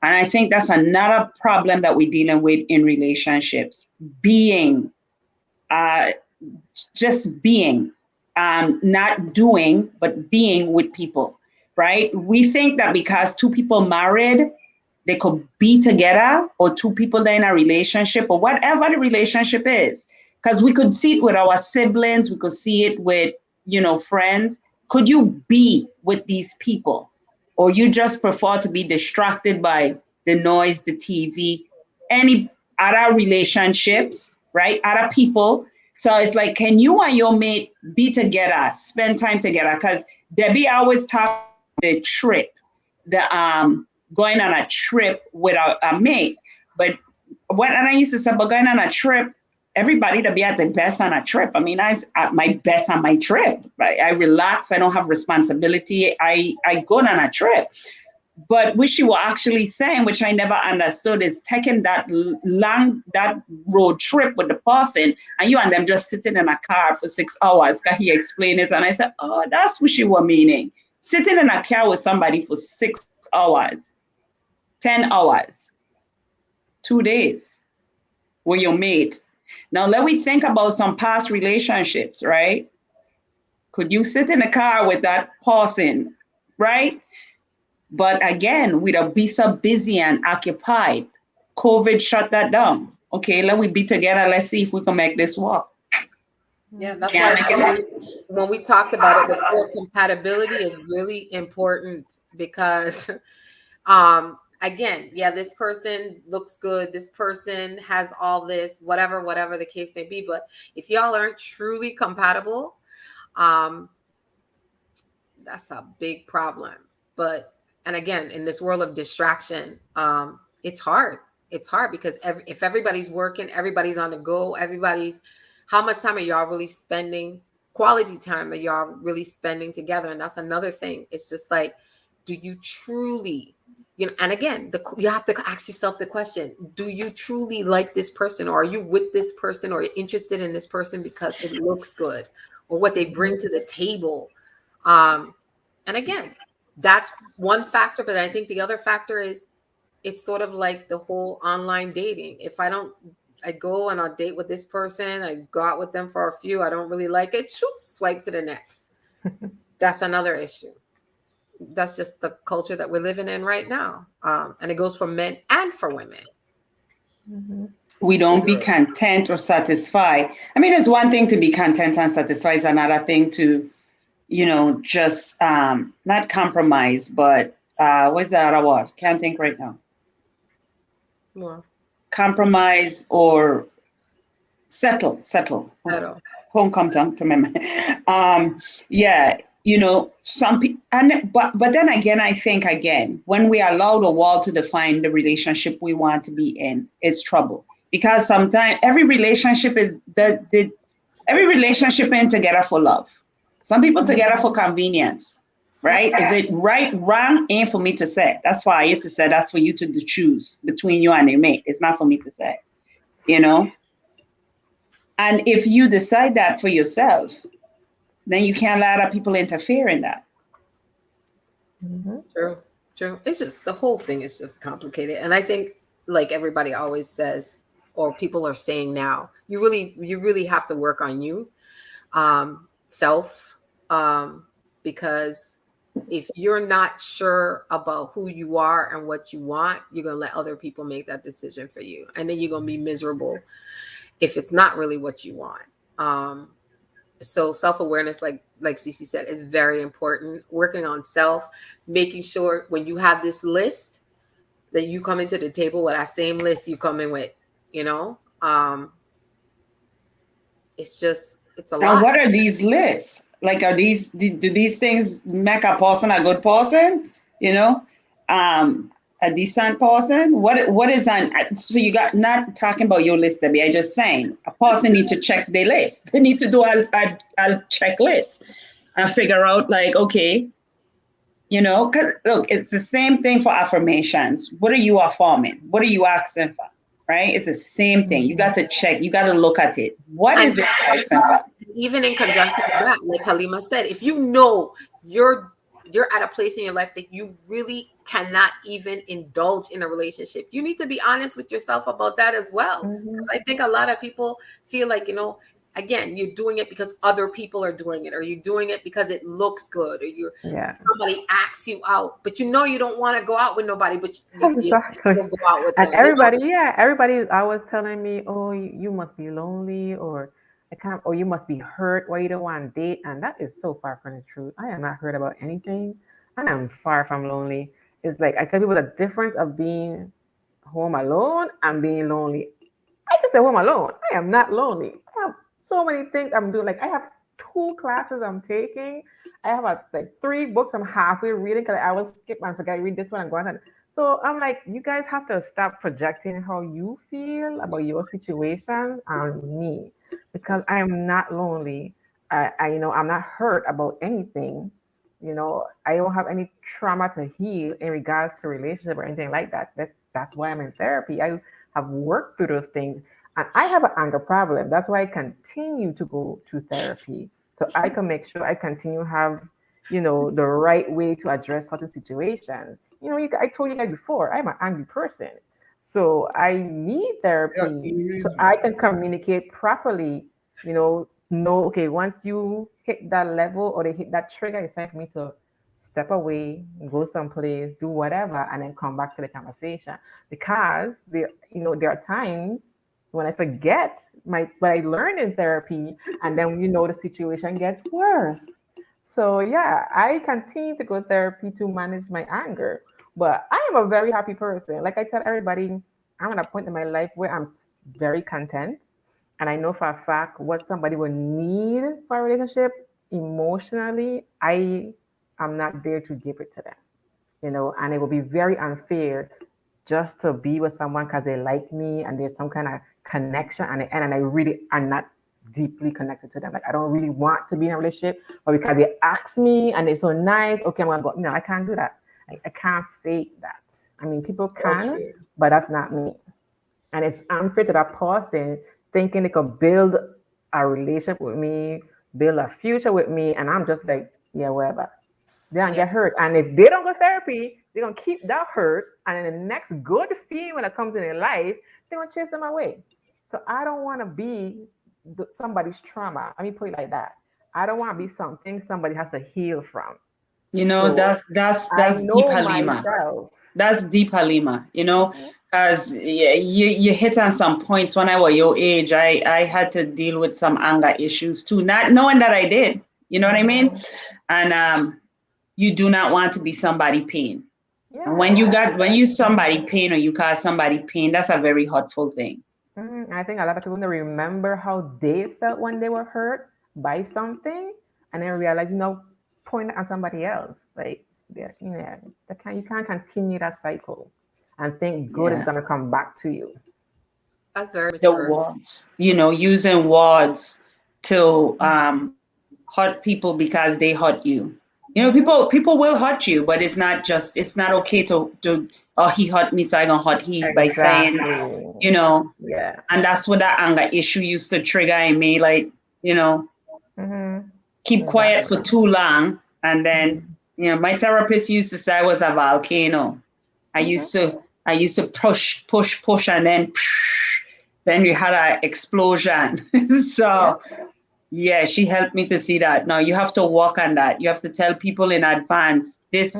And I think that's another problem that we're dealing with in relationships. Being, just being, not doing, but being with people, right? We think that because two people married, they could be together, or two people that are in a relationship, or whatever the relationship is. Because we could see it with our siblings, we could see it with, friends. Could you be with these people? Or you just prefer to be distracted by the noise, the TV, any other relationships, right? Other people. So it's like, can you and your mate be together, spend time together? Because Debbie always talks the trip, going on a trip with a mate. But when I used to say, but going on a trip, everybody to be at the best on a trip. I mean, I at my best on my trip. Right? I relax. I don't have responsibility. I go on a trip. But what she was actually saying, which I never understood, is taking that road trip with the person, and you and them just sitting in a car for 6 hours. Can he explain it? And I said, oh, that's what she was meaning. Sitting in a car with somebody for 6 hours, 10 hours, 2 days with your mate. Now, let me think about some past relationships, right? Could you sit in a car with that person, right? But again, we'd be so busy and occupied. COVID shut that down. Okay, let we be together. Let's see if we can make this work. Yeah, that's why when we talked about it before, compatibility is really important, because again, this person looks good, this person has all this, whatever the case may be. But if y'all aren't truly compatible, that's a big problem. And again, in this world of distraction, it's hard. It's hard because if everybody's working, everybody's on the go, how much time are y'all really spending? Quality time are y'all really spending together? And that's another thing. It's just like, do you truly, and again, you have to ask yourself the question, do you truly like this person? Or are you with this person or interested in this person because it looks good or what they bring to the table? And again, that's one factor. But I think the other factor is, it's sort of like the whole online dating. I go on a date with this person. I go out with them for a few. I don't really like it. Shoop, swipe to the next. That's another issue. That's just the culture that we're living in right now. And it goes for men and for women. We don't be Yeah. content or satisfied. I mean, it's one thing to be content and satisfied. It's another thing to, just not compromise, but what's the other word? Can't think right now. Well, Compromise or settle. I don't. Home come to my mind. Yeah, some people, but then again, I think when we allow the world to define the relationship we want to be in, it's trouble, because sometimes every relationship ain't together for love. Some people together for convenience, right? Is it right, wrong? Ain't for me to say. That's why I hate to say. That's for you to choose between you and your mate. It's not for me to say, And if you decide that for yourself, then you can't let other people interfere in that. True. It's just, the whole thing is just complicated. And I think, like everybody always says, or people are saying now, you really have to work on you, self, because if you're not sure about who you are and what you want, you're going to let other people make that decision for you. And then you're going to be miserable if it's not really what you want. So self-awareness, like Cece said, is very important. Working on self, making sure when you have this list that you come into the table with that same list you come in with, it's a lot. And what are these lists? Like, do these things make a person a good person? A decent person? What is so you got, not talking about your list, Debbie. I just saying a person need to check their list. They need to do a checklist and figure out, like, okay, because look, it's the same thing for affirmations. What are you affirming? What are you asking for? Right? It's the same thing. You got to check. You got to look at it. What is it asking for? Even in conjunction with that, like Halima said, if you know you're at a place in your life that you really cannot even indulge in a relationship, you need to be honest with yourself about that as well. Because I think a lot of people feel like, again, you're doing it because other people are doing it, or you're doing it because it looks good, or somebody asks you out, but you don't want to go out with nobody, but you Exactly. still go out with And them. everybody is always telling me, oh, you must be lonely, or or you must be hurt, why you don't want to date. And that is so far from the truth. I am not hurt about anything. I am far from lonely. It's like, I tell people the difference of being home alone and being lonely. I just stay home alone. I am not lonely. I have so many things I'm doing. Like, I have 2 classes I'm taking. I have 3 books I'm halfway reading because I always skip and forget to read this one and go on. So I'm like, you guys have to stop projecting how you feel about your situation on me, because I am not lonely. I'm not hurt about anything. I don't have any trauma to heal in regards to relationship or anything like that. That's why I'm in therapy. I have worked through those things, and I have an anger problem. That's why I continue to go to therapy, so I can make sure I continue to have, the right way to address certain situations. I told you guys before, I'm an angry person, so I need therapy so I can communicate properly. Okay, once you hit that level or they hit that trigger, it's time for me to step away, go someplace, do whatever, and then come back to the conversation. Because there are times when I forget what I learned in therapy, and then the situation gets worse. So yeah, I continue to go to therapy to manage my anger. But I am a very happy person. Like I tell everybody, I'm at a point in my life where I'm very content. And I know for a fact what somebody will need for a relationship emotionally, I am not there to give it to them. And it will be very unfair just to be with someone because they like me and there's some kind of connection and I really am not deeply connected to them. Like, I don't really want to be in a relationship, but because they ask me and they're so nice, okay, I'm gonna go. No, I can't do that. I can't fake that. I mean, people can, but that's not me. And it's unfair to that person thinking they could build a relationship with me, build a future with me, and I'm just like, yeah, whatever. They don't get hurt. And if they don't go therapy, they're going to keep that hurt. And then the next good feeling that comes in their life, they're going to chase them away. So I don't want to be somebody's trauma. Let me put it like that. I don't want to be something somebody has to heal from. You know, So that's I deep know Halima. myself. That's deep Halima, you know, because you hit on some points. When I was your age, I had to deal with some anger issues too, not knowing that I did, you know what I mean? And you do not want to be somebody pain. Yeah, And when you somebody pain or you cause somebody pain, that's a very hurtful thing. I think a lot of people don't remember how they felt when they were hurt by something, and then realize, point it at somebody else. Like, you can't continue that cycle and think good is Yeah. gonna come back to you. That's very The mature. words, using words to hurt people because they hurt you. People will hurt you, but it's not okay to oh, he hurt me, so I gonna hurt he by saying, Exactly. Yeah. and that's what that anger issue used to trigger in me, like, keep quiet for too long. And then, my therapist used to say I was a volcano. I used to push, and then we had an explosion. So yeah, she helped me to see that. Now you have to work on that. You have to tell people in advance this,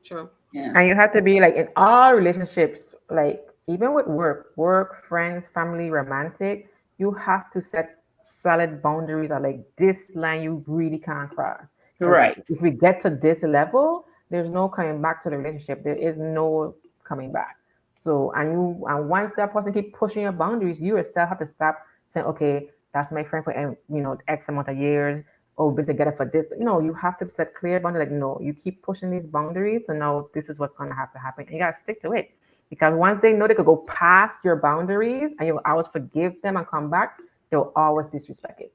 True. Yeah. And you have to be like in all relationships, like even with work, friends, family, romantic, you have to set solid boundaries or like this line you really can't cross. Right. If we get to this level, there's no coming back to the relationship. There is no coming back. So and once that person keep pushing your boundaries, you yourself have to stop saying, okay, that's my friend for X amount of years. Oh, we've been together for this. You have to set clear boundaries. Like, no, you keep pushing these boundaries, so now this is what's going to have to happen. And you gotta stick to it, because once they know they could go past your boundaries and you'll always forgive them and come back, they'll always disrespect it.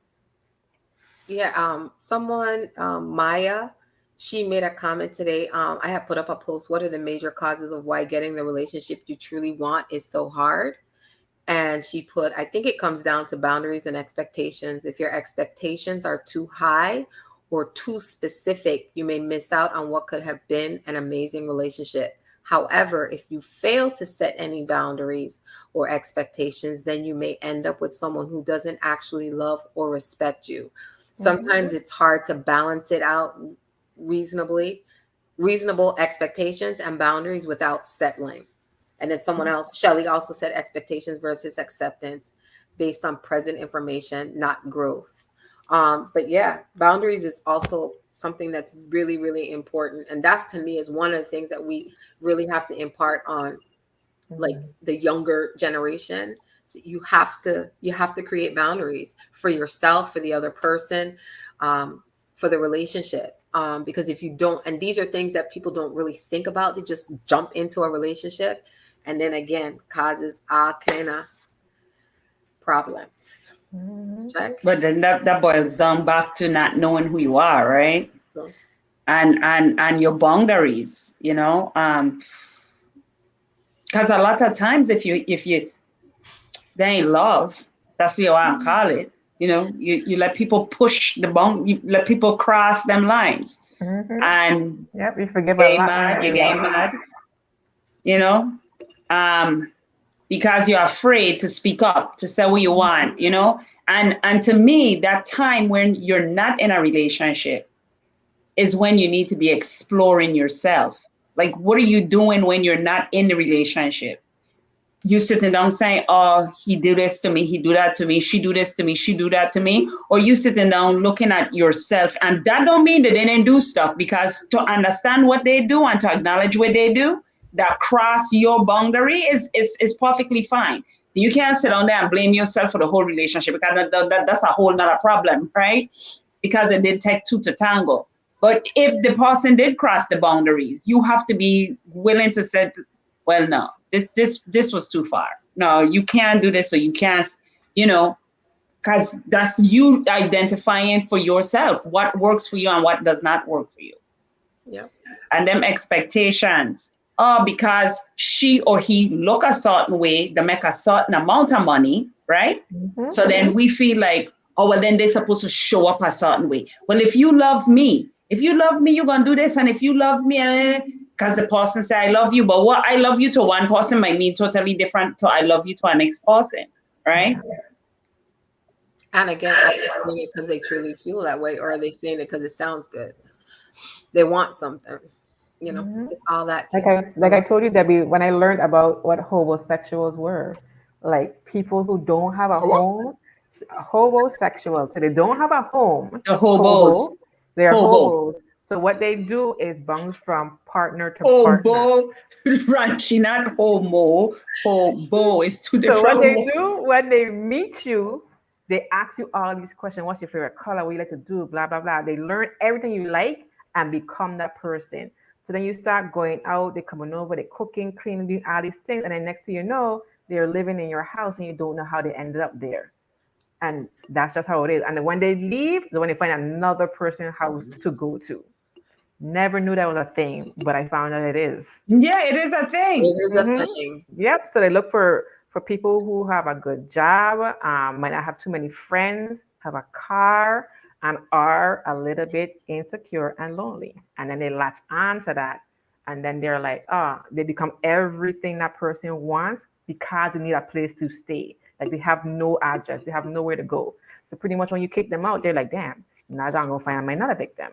Yeah. Someone, Maya, she made a comment today. I have put up a post. What are the major causes of why getting the relationship you truly want is so hard? And she put, I think it comes down to boundaries and expectations. If your expectations are too high or too specific, you may miss out on what could have been an amazing relationship. However, if you fail to set any boundaries or expectations, then you may end up with someone who doesn't actually love or respect you. Sometimes it's hard to balance it out reasonable expectations and boundaries without settling. And then someone else, Shelly, also said expectations versus acceptance based on present information, not growth. But yeah, boundaries is also something that's really, really important. And that's, to me, is one of the things that we really have to impart on like the younger generation. You have to create boundaries for yourself, for the other person, for the relationship. Because if you don't, and these are things that people don't really think about, they just jump into a relationship. And then again, causes all kind of problems. Check. But then that boils down back to not knowing who you are, right? Sure. And your boundaries, because a lot of times if you they ain't love, that's what I call it. You let people push the bound, you let people cross them lines, and we forgive you get mad, because you're afraid to speak up, to say what you want, and to me, that time when you're not in a relationship is when you need to be exploring yourself. Like, what are you doing when you're not in the relationship? You sitting down saying, oh, he do this to me, he do that to me, she do this to me, she do that to me, or you sitting down looking at yourself. And that don't mean that they didn't do stuff, because to understand what they do and to acknowledge what they do that cross your boundary is perfectly fine. You can't sit down there and blame yourself for the whole relationship, because that's a whole nother problem, right? Because it did take two to tango. But if the person did cross the boundaries, you have to be willing to say, well, no, this was too far. No, you can't do this, or you can't, because that's you identifying for yourself what works for you and what does not work for you. Yeah. And them expectations, because she or he look a certain way, they make a certain amount of money, right? So then we feel like, oh, well, then they're supposed to show up a certain way. Well, if you love me, you're going to do this. And if you love me, because the person say I love you, but what I love you to one person might mean totally different to I love you to our next person, right? And again, are they saying it because they truly feel that way, or are they saying it because it sounds good? They want something, you know. It's all that too. Like I told you, Debbie, when I learned about what homosexuals were, like people who don't have a home, homosexual, so they don't have a home. The hobos. They're Hobo. hobos. So what they do is bounce from partner to partner. Hobo, Ranchi, not homo. Hobo is two different. So what they words. do when they meet you, they ask you all these questions. What's your favorite color? What you like to do? Blah, blah, blah. They learn everything you like and become that person. So then you start going out, they're coming over, they're cooking, cleaning, doing all these things. And then next thing you know, they're living in your house and you don't know how they ended up there. And that's just how it is. And then when they leave, when they find another person's house to go to. Never knew that was a thing, but I found out it is. Yeah, it is a thing. It is a thing. Yep. So they look for people who have a good job, might not have too many friends, have a car, and are a little bit insecure and lonely. And then they latch on to that. And then they're like, they become everything that person wants because they need a place to stay. Like they have no address, they have nowhere to go. So pretty much when you kick them out, they're like, damn, now I'm gonna find another victim.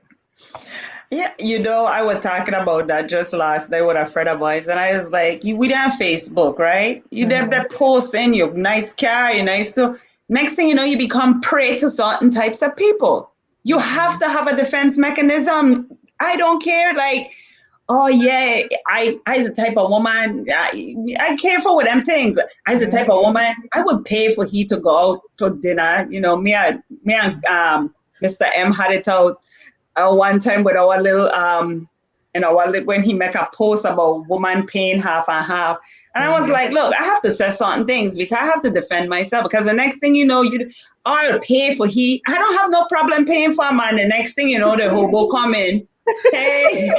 Yeah, I was talking about that just last night with a friend of mine, and I was like, we on Facebook, right? You have that post in your nice car, your nice, so next thing you know, you become prey to certain types of people. You have to have a defense mechanism. I don't care, like, oh yeah, I as a type of woman, I care for them things. As a type of woman, I would pay for he to go out to dinner. You know, me and Mr. M had it out one time with our little when he make a post about woman paying half and half, and I was like, look, I have to say certain things because I have to defend myself, because the next thing you know, I'll pay for he. I don't have no problem paying for a man. The next thing you know, the hobo come in, hey,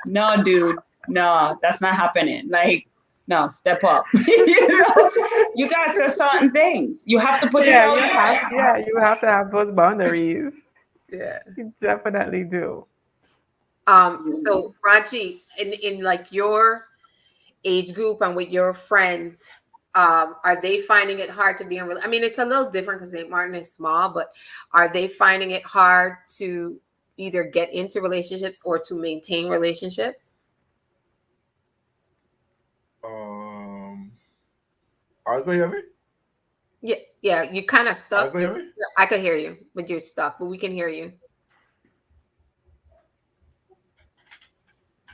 no, dude, no, that's not happening. Like, no, step up. You gotta say certain things. You have to put it out there. You have to have those boundaries. Yeah, you definitely do. So Ranchi, in like your age group and with your friends, are they finding it hard to be in? I mean, it's a little different because St. Martin is small, but are they finding it hard to either get into relationships or to maintain relationships? Are you going to hear me? Yeah, you kind of stuck. Are you going to hear me? I could hear you, but you're stuck, but we can hear you.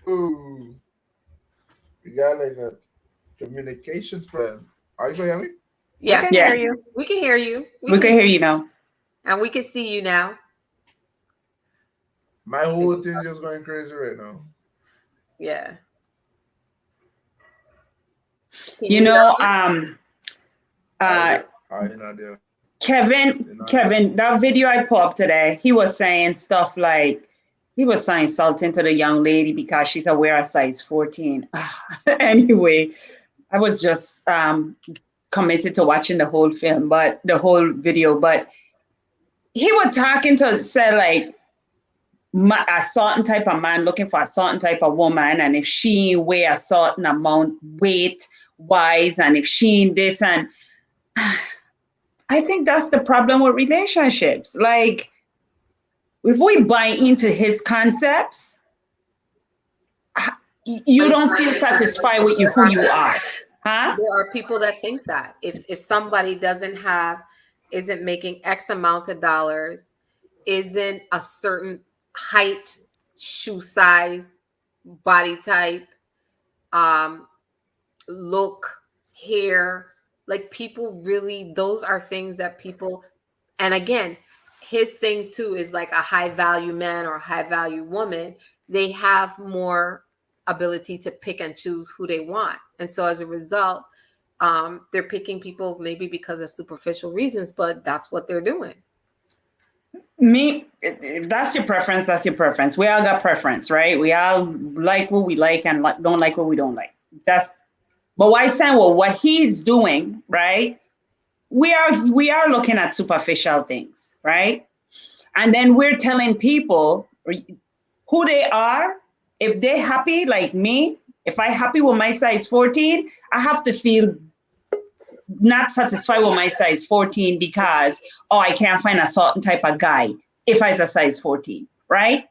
Ooh. We got like a communications plan. Are you going to hear me? Yeah. We can hear you. We can hear you. We can hear you now. And we can see you now. My whole thing just going crazy right now. Yeah. Kevin, that video I put up today, he was saying stuff like, he was saying insulting to the young lady because she's aware of size 14. Anyway, I was just committed to watching the whole film, but the whole video, but he was talking to say like a certain type of man looking for a certain type of woman, and if she weigh a certain amount weight wise, and if she this, and I think that's the problem with relationships. Like, if we buy into his concepts, you don't feel satisfied with who you are. Huh? There are people that think that if somebody isn't making X amount of dollars, isn't a certain height, shoe size, body type, look, hair, like people really, those are things that people, and again, his thing too is like a high value man or a high value woman, they have more ability to pick and choose who they want. And so as a result, they're picking people maybe because of superficial reasons, but that's what they're doing. That's your preference. That's your preference. We all got preference, right? We all like what we like and don't like what we don't like. But why saying, well, what he's doing, right? We are looking at superficial things, right? And then we're telling people who they are if they happy like me, if I happy with my size 14, I have to feel not satisfied with my size 14 because, oh, I can't find a certain type of guy if I's a size 14, right?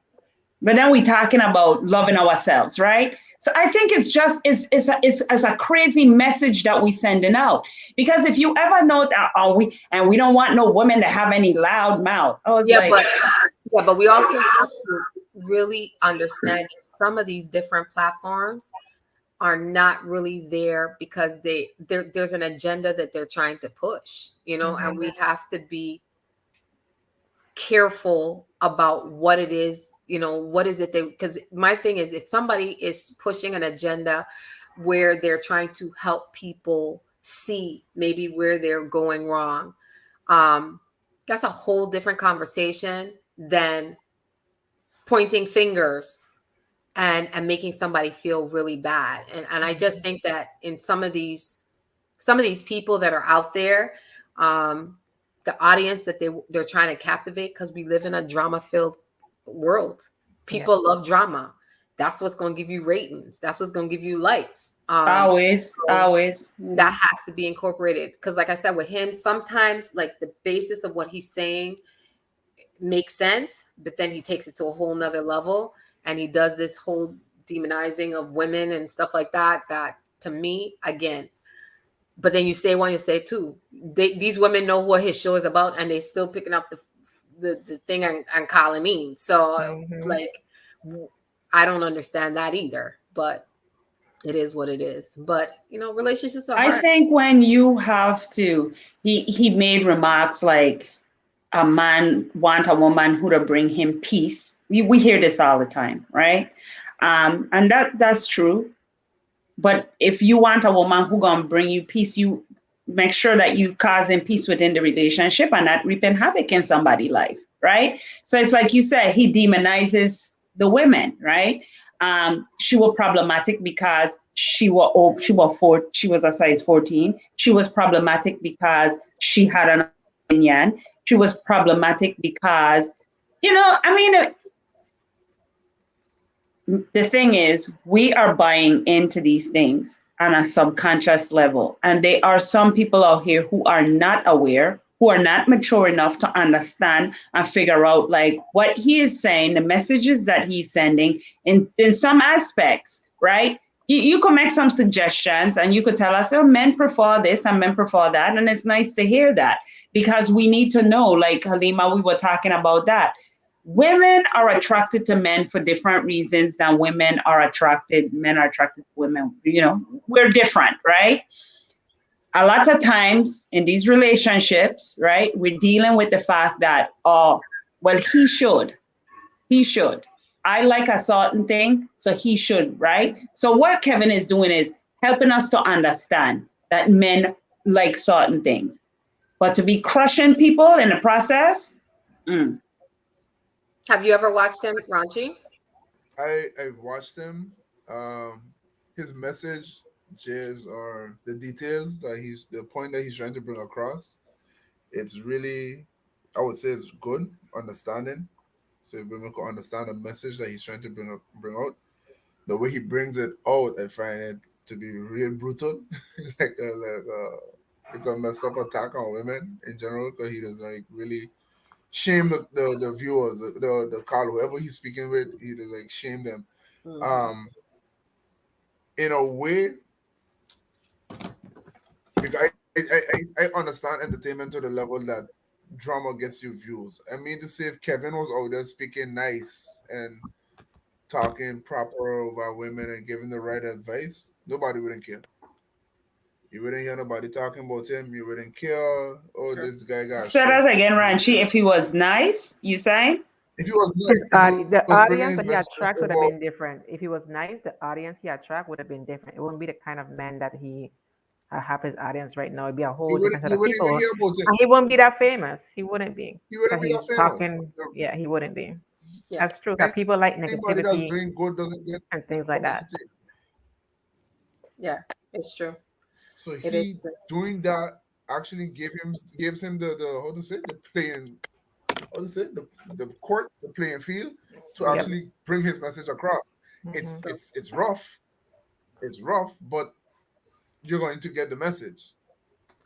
But then we're talking about loving ourselves, right? So I think it's a crazy message that we're sending out. Because if you ever know that we don't want no woman to have any loud mouth. I was like, but we also have to really understand that some of these different platforms are not really there because there's an agenda that they're trying to push, and we have to be careful about what it is, what is it because my thing is, if somebody is pushing an agenda where they're trying to help people see maybe where they're going wrong, that's a whole different conversation than pointing fingers and making somebody feel really bad. And I just think that in some of these people that are out there, the audience that they're trying to captivate, because we live in a drama-filled world. People love drama. That's what's going to give you ratings. That's what's going to give you likes. Always. That has to be incorporated. Because like I said, with him, sometimes like the basis of what he's saying makes sense, but then he takes it to a whole nother level. And he does this whole demonizing of women and stuff like that, that to me, again, but then you say one, you say two. These women know what his show is about, and they still picking up the thing on Colleen. So like, I don't understand that either, but it is what it is. But relationships are hard. I think when you have to, he made remarks like a man want a woman who to bring him peace. We hear this all the time, right? And that's true. But if you want a woman who gonna bring you peace, you make sure that you causing peace within the relationship and not reaping havoc in somebody's life, right? So it's like you said, he demonizes the women, right? She was problematic because she was a size 14. She was problematic because she had an opinion. She was problematic because, the thing is, we are buying into these things on a subconscious level. And there are some people out here who are not aware, who are not mature enough to understand and figure out like what he is saying, the messages that he's sending in some aspects, right? You could make some suggestions and you could tell us, oh, men prefer this and men prefer that. And it's nice to hear that, because we need to know, like Halima, we were talking about that. Women are attracted to men for different reasons than men are attracted to women. We're different, right? A lot of times in these relationships, right, we're dealing with the fact that, he should. I like a certain thing, so he should, right? So what Kevin is doing is helping us to understand that men like certain things. But to be crushing people in the process, Have you ever watched him, Ranji? I've watched him. His message, Jez, or the details that the point that he's trying to bring across, it's really, I would say, it's good understanding. So women can understand the message that he's trying to bring out. The way he brings it out, I find it to be real brutal. It's a messed up attack on women in general, because he doesn't really shame the viewers, the call, whoever he's speaking with, he does shame them. In a way, because I understand entertainment to the level that drama gets you views. I mean to say, if Kevin was out there speaking nice and talking proper about women and giving the right advice, nobody wouldn't care. You wouldn't hear nobody talking about him. You wouldn't care. Oh, this guy got say that again, Ranchi. If he was nice, you saying? If he was nice, The audience that he attracts would have been different. If he was nice, the audience he attracts would have been different. It wouldn't be the kind of man that he have his audience right now. It'd be a whole different set of people. And he wouldn't be that famous. He wouldn't be. He wouldn't be that famous. Talking, yeah, he wouldn't be. Yeah. That's true. That people like negativity that's doing good doesn't get and things like that. Yeah, it's true. So he doing that actually gives him the playing field to actually bring his message across. Mhm. It's rough. It's rough, but you're going to get the message.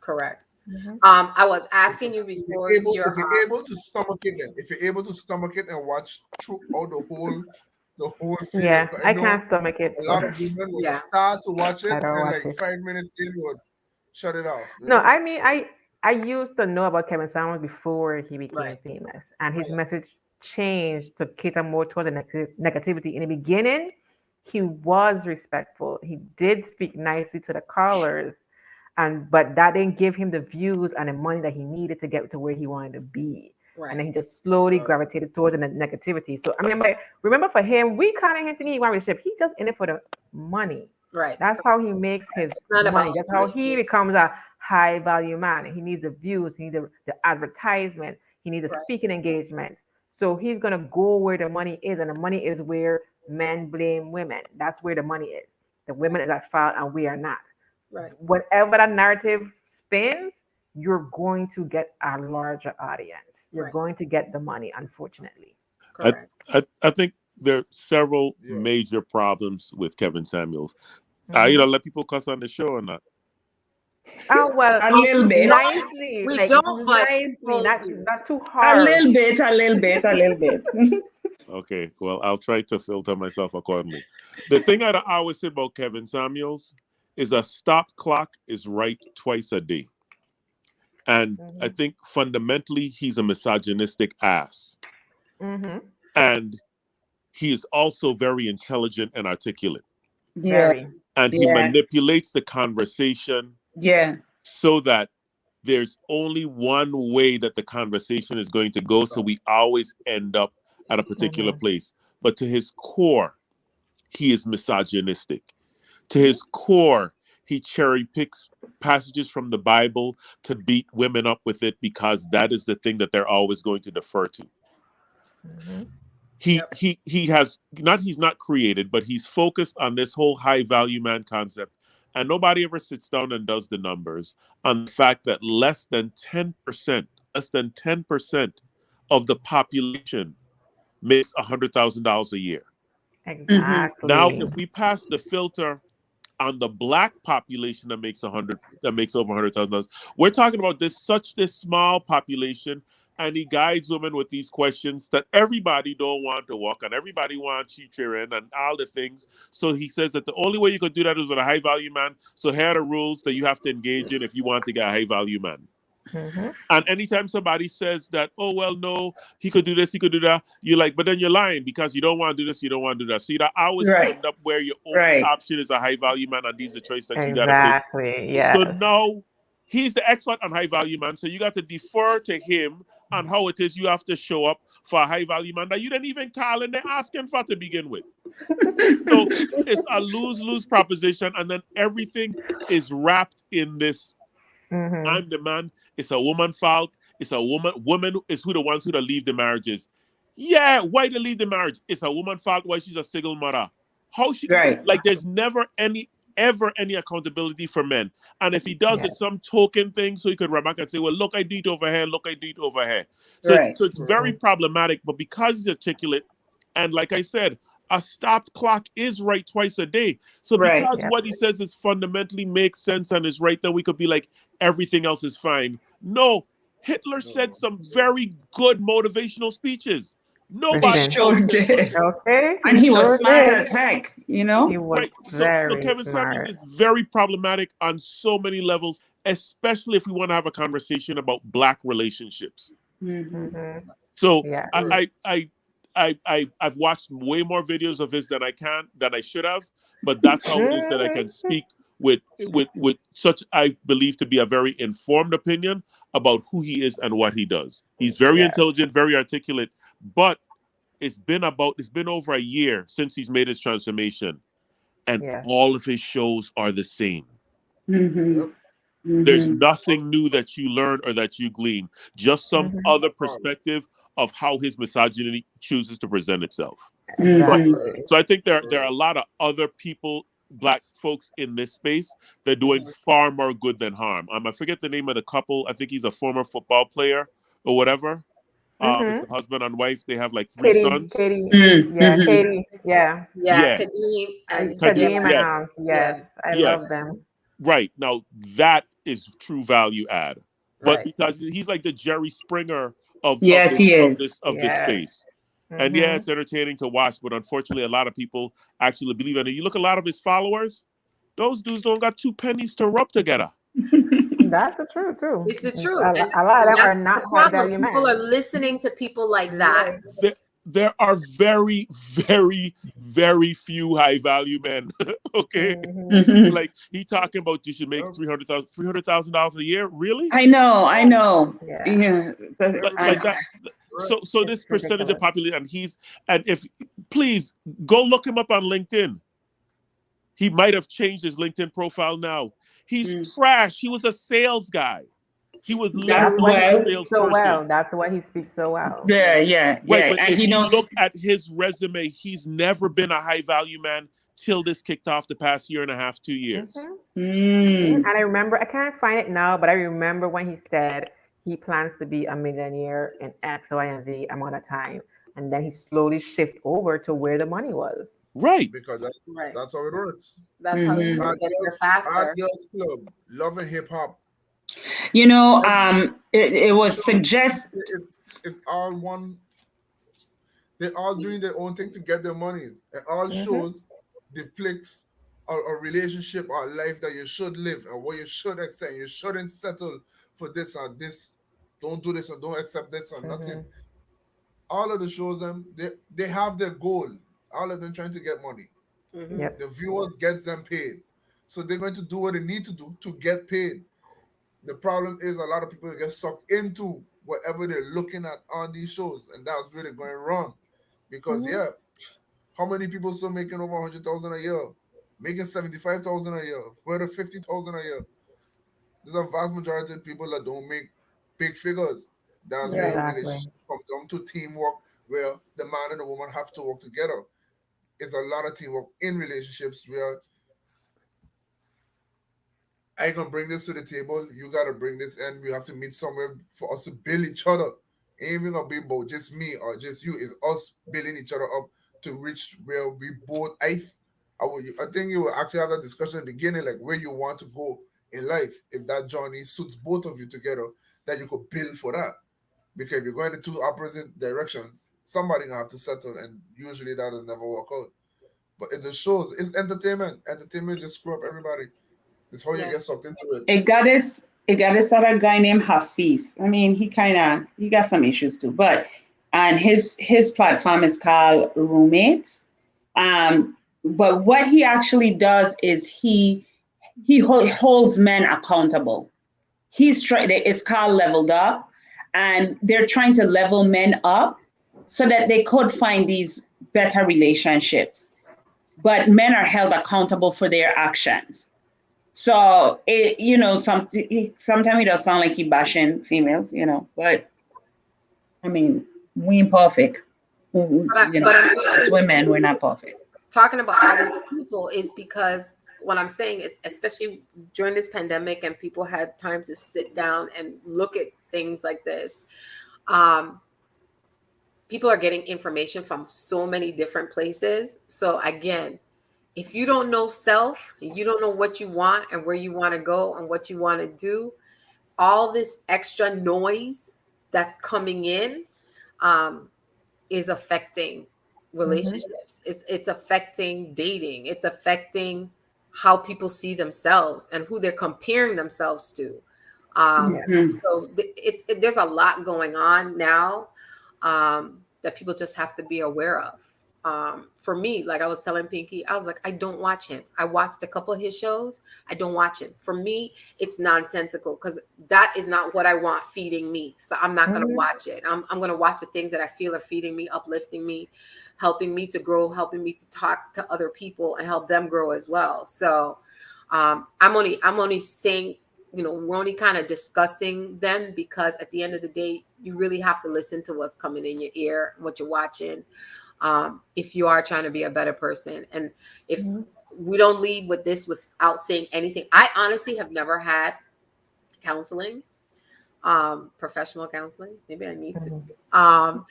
Correct. Mhm. I was If, asking you before if your you're able to stomach it, then if you're able to stomach it and watch throughout the whole video, Yeah, because I I know can't stomach it, a so lot of women would yeah, start to watch it I don't and watch like it. 5 minutes in would shut it off. You No, know. I mean, I used to know about Kevin Samuels before he became right, famous, and his right, message changed to cater more towards the negativity. In the beginning, he was respectful. He did speak nicely to the callers, and but that didn't give him the views and the money that he needed to get to where he wanted to be. And right, then he just slowly Exactly. gravitated towards the negativity. So I mean, but remember for him, we kind of him to need one relationship. He just in it for the money. right. That's how he makes his It's not money. about That's how he relationship. becomes a high value man. He needs the views, he needs the advertisement, he needs the Right, speaking engagements. So he's gonna go where the money is, and the money is where men blame women. That's where the money is. The women is at fault and we are not. right, Whatever that narrative spins, you're going to get a larger audience. You're right. going to get the money, unfortunately. I, Correct. I think there are several Yeah. major problems with Kevin Samuels. Mhm. Let people cuss on the show or not? Oh well, A little bit, nicely, We like don't, but nicely, people not do. too a harsh. little bit, a little bit, a little bit. Okay, well, I'll try to filter myself accordingly. The thing I always say about Kevin Samuels is a stop clock is right twice a day. And I Mhm. think fundamentally he's a misogynistic ass. Mhm. And he is also very intelligent and articulate. Yeah, Very. And he yeah, manipulates the conversation yeah. so that there's only one way that the conversation is going to go. So we always end up at a particular Mhm. place. But to his core, he is misogynistic. To his core, he cherry picks passages from the Bible to beat women up with it because that is the thing that they're always going to defer to. Mhm. Yep. He has not he's not created, but he's focused on this whole high value man concept. And nobody ever sits down and does the numbers on the fact that less than 10% of the population makes $100,000 a year. Mm-hmm. Now, Exactly. if we pass the filter on the black population that makes over $100,000, we're talking about this small population, and he guides women with these questions that everybody don't want to walk on. Everybody wants cheering and all the things. So he says that the only way you could do that is with a high value man. So here are the rules that you have to engage in if you want to get a high value man. Mhm. And anytime somebody says that, oh, well, no, he could do this, he could do that, you're like, but then you're lying because you don't want to do this, you don't want to do that. So you always Right, end up where your only right. option is a high value man, and these are the choice that you got to pick. Exactly. So Yes. now he's the expert on high value man. So you got to defer to him on how it is you have to show up for a high value man that you didn't even call and they're asking for to begin with. So it's a lose-lose proposition, and then everything is wrapped in this Mhm. I'm the man. It's a woman fault. It's a woman. Women is who the ones who to leave the marriages. Yeah, why to leave the marriage? It's a woman fault. Why she's a single mother? How she Right. like? There's never ever any accountability for men. And if he does Yes. it, some token thing, so he could run back and say, "Well, look, I do it over here. Look, I do it over here." So Right. it's very Mhm. problematic. But because he's articulate, and like I said, a stopped clock is right twice a day. So Right. because Yep. what he says is fundamentally makes sense and is right, then we could be like, everything else is fine. No, Hitler said No. some very good motivational speeches. He Nobody Listen. sure quotes him for did. Okay. And He he was sure smart did. as heck, He was right. So very Kevin Samuels smart. is very problematic on so many levels, especially if we want to have a conversation about black relationships. Mm-hmm. Mhm. So Yeah. I've watched way more videos of his than I should have, but that's how it is that I can Mhm. speak with such I believe to be a very informed opinion about who he is and what he does. He's very Yeah. intelligent, very articulate, but it's been over a year since he's made his transformation, and Yeah. all of his shows are the same. Mm-hmm. Yep. There's Mm-hmm. nothing new that you learn or that you glean, just some Mhm. other Problem. perspective of how his misogyny chooses to present itself. But Mm-hmm. Correct. Exactly. so I think there are Correct. a lot of other people, black folks in this space, they're doing far more good than harm. I forget the name of the couple. I think he's a former football player or whatever. It's a husband and wife. They have like 3 Katie, sons. Katie, Mm, yeah, mhm. Katie, yeah, Yeah, Yeah, Kadeem and Kadeem and yes, yes, I yeah, love them. right. Now that is true value add, but right. because he's like the Jerry Springer of Yes, he is. this Yes. space. And yeah, Mm-hmm. it's entertaining to watch, but unfortunately, a lot of people actually believe in it. You look at a lot of his followers; those dudes don't got 2 pennies to rub together. That's the truth too. It's the truth, A lot of and them are that's not the high problem. value People are men. listening to people like that. There are very, very, very few high value men. Okay, Mm-hmm. Mhm. like he talking about you should make Yep. $300,000 a year. Really? I know, I know. Yeah, Yeah. Like that. Right. So it's this percentage of ridiculous. population, and if please go look him up on LinkedIn. He might have changed his LinkedIn profile now. He's Mm. trash. He was a sales guy. He was That's That's why literally he a well, speaks so salesperson. well. That's why he speaks so well. yeah, yeah, Right, yeah. but And if he you knows. look at his resume, he's never been a high value man till this kicked off the past year and a half, 2 years. Mm-hmm. And Mm. I remember, I can't find it now, but I remember when he said he plans to be a millionaire in X, Y, and Z amount of time, and then he slowly shift over to where the money was. Right. Because Right. that's how it works. That's how Mhm. people Hard get there Girls, Hard faster. Girls Club, Love and Hip Hop. You know, it was So suggest. it's all one. They're all doing their own thing to get their monies. And all Mm-hmm. shows depicts a relationship or a life that you should live and what you should accept. You shouldn't settle for this or this. Don't do this or don't accept this or nothing. Mm-hmm. All of the shows they have their goal. All of them trying to get money. Mhm. Yep. The viewers gets them paid. So they're going to do what they need to do to get paid. The problem is a lot of people get sucked into whatever they're looking at on these shows, and that's really going wrong. Because Mm-hmm. yeah, how many people still making over 100,000 a year, making 75,000 a year, where the 50,000 a year? There's a vast majority of people that don't make big figures. That's Right. where Exactly. relationship comes down to teamwork, where the man and the woman have to work together. It's a lot of teamwork in relationships where I gonna bring this to the table. You gotta bring this in. We have to meet somewhere for us to build each other. Ain't even gonna be about just me or just you. It's us building each other up to reach where we both. I think you will actually have that discussion at the beginning, like where you want to go in life. If that journey suits both of you together, that you could build for that. Because if you're going in two opposite directions, somebody gonna have to settle, and usually that will never work out. But it just shows it's entertainment. Entertainment just screw up everybody. It's how you Yeah. get sucked into it. It got this other guy named Hafiz. I mean, he got some issues too, but and his platform is called Roommates. But what he actually does is he holds men accountable. He's trying. It's called Leveled Up, and they're trying to level men up so that they could find these better relationships. But men are held accountable for their actions. So sometimes it does sound like he bashing females, but I mean, we ain't perfect. But I'm just As women, we're not perfect. talking about all these people is because what I'm saying is, especially during this pandemic and people had time to sit down and look at things like this, people are getting information from so many different places. So again, if you don't know self, and you don't know what you want and where you want to go and what you want to do, all this extra noise that's coming in is affecting relationships. It's affecting dating. It's affecting how people see themselves and who they're comparing themselves to. Mhm. So there's a lot going on now that people just have to be aware of. For me, like I was telling Pinky, I was like, I don't watch him. I watched a couple of his shows. I don't watch him. For me, it's nonsensical because that is not what I want feeding me. So I'm not going to watch it. I'm going to watch the things that I feel are feeding me, uplifting me, helping me to grow, helping me to talk to other people and help them grow as well. So I'm only saying, we're only kind of discussing them because at the end of the day, you really have to listen to what's coming in your ear, what you're watching. If you are trying to be a better person. And if we don't leave with this without saying anything, I honestly have never had counseling. professional counseling. Maybe I need to. Mhm.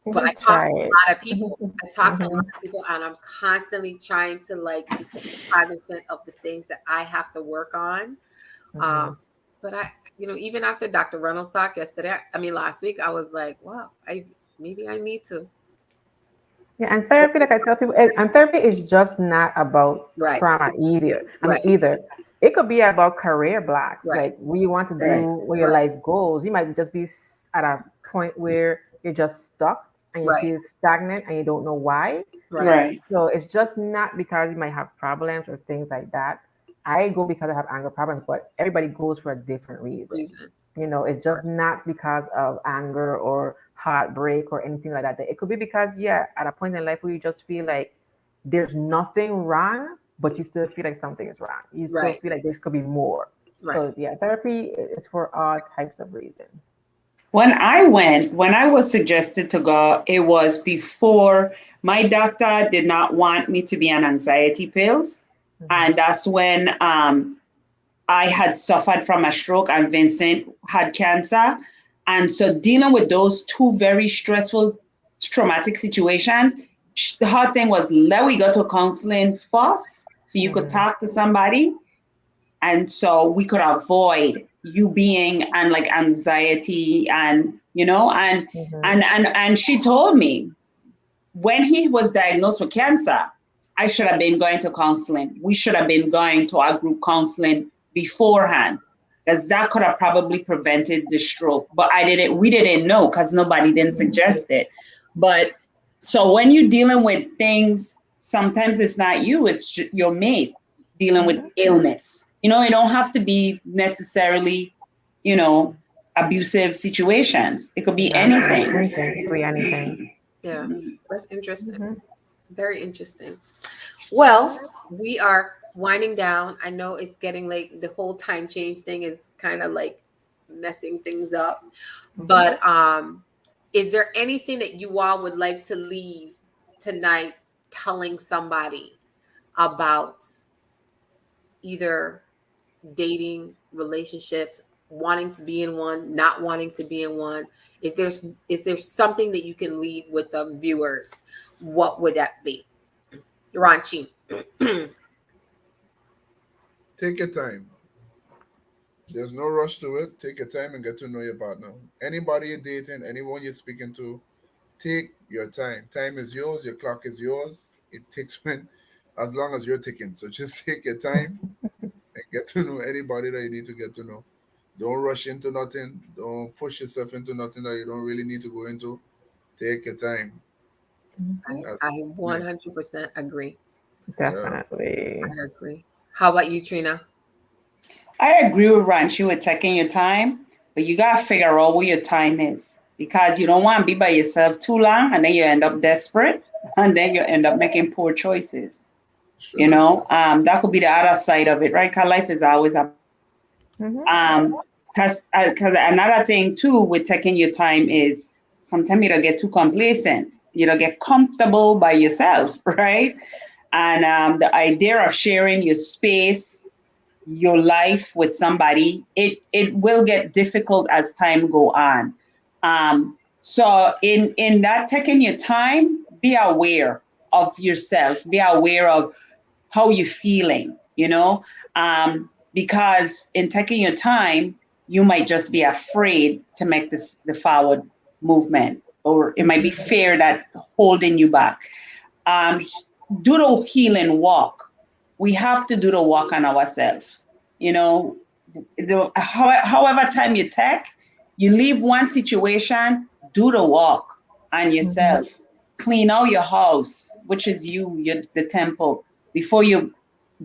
But I Just talk try to a it. lot of people. I talk to a lot Mhm. of people, and I'm constantly trying to like be cognizant of the things that I have to work on. Mhm. But I, even after Dr. Reynolds talk yesterday, I mean last week, I was like, wow, maybe I need to. Yeah, and therapy, like I tell people, and therapy is just not about Right, trauma either. I mean, right, either it could be about career blocks, right, like what you want to Right. do, what your right, life goals. You might just be at a point where you're just stuck and you right, feel stagnant and you don't know why. right. Right. So it's just not because you might have problems or things like that. I go because I have anger problems, but everybody goes for a different reason. Reasons. It's just not because of anger or heartbreak or anything like that. It could be because, yeah, at a point in life where you just feel like there's nothing wrong, but you still feel like something is wrong. You still Right, feel like there could be more. right. So, yeah, therapy is for all types of reasons. When I was suggested to go, it was before my doctor did not want me to be on anxiety pills. Mm-hmm. And that's when I had suffered from a stroke and Vincent had cancer. And so dealing with those two very stressful, traumatic situations, the hard thing was let we go to counseling first so you could Mm-hmm. talk to somebody. And so we could avoid you being on like anxiety and Mm-hmm. and she told me when he was diagnosed with cancer, I should have been going to counseling. We should have been going to our group counseling beforehand, because that could have probably prevented the stroke. But we didn't know because nobody didn't suggest it. But so when you're dealing with things, sometimes it's not you, it's your mate dealing with Mm-hmm. illness. It don't have to be necessarily, abusive situations. It could be Exactly. anything. Anything. It could be anything. Yeah, that's interesting. Mm-hmm. Very interesting. Well, we are winding down. I know it's getting late. The whole time change thing is kind of like messing things up. But is there anything that you all would like to leave tonight telling somebody about either dating, relationships, wanting to be in one, not wanting to be in one? Is there something that you can leave with the viewers? What would that be? Ranchi. Take your time. There's no rush to it. Take your time and get to know your partner. Anybody you're dating, anyone you're speaking to, take your time. Time is yours. Your clock is yours. It takes when, as long as you're ticking. So just take your time and get to know anybody that you need to get to know. Don't rush into nothing. Don't push yourself into nothing that you don't really need to go into. Take your time. Mm-hmm. That's I me. 100% agree. Yeah. Definitely. I agree. How about you, Trina? I agree with Ranchi with taking your time, but you gotta figure out what your time is, because you don't want to be by yourself too long and then you end up desperate and then you end up making poor choices. Sure. That could be the other side of it, right? Because life is always a Mm-hmm. because another thing too with taking your time is sometimes you don't get too complacent. You don't get comfortable by yourself, right? And the idea of sharing your space, your life with somebody, it will get difficult as time go on. So in that taking your time, be aware of yourself, be aware of how you're feeling, because in taking your time, you might just be afraid to make the forward movement, or it might be fear that holding you back. um, do the healing walk. We have to do the walk on ourselves. You know, however time you take, you leave one situation, do the walk on Mm-hmm. yourself. Clean out your house, which is the temple, before you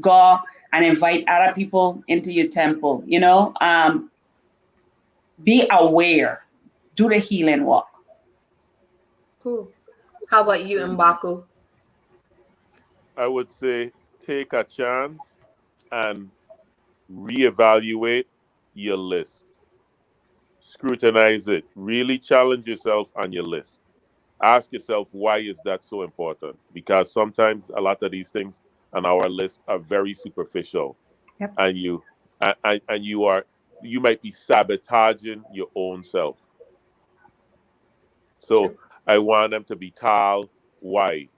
go and invite other people into your temple. Be aware. Do the healing walk. Cool. How about you, Mbaku? I would say take a chance and reevaluate your list. Scrutinize it. Really challenge yourself on your list. Ask yourself, why is that so important? Because sometimes a lot of these things on our list are very superficial, Yep. and you and you are you might be sabotaging your own self. So I want them to be tall, wide,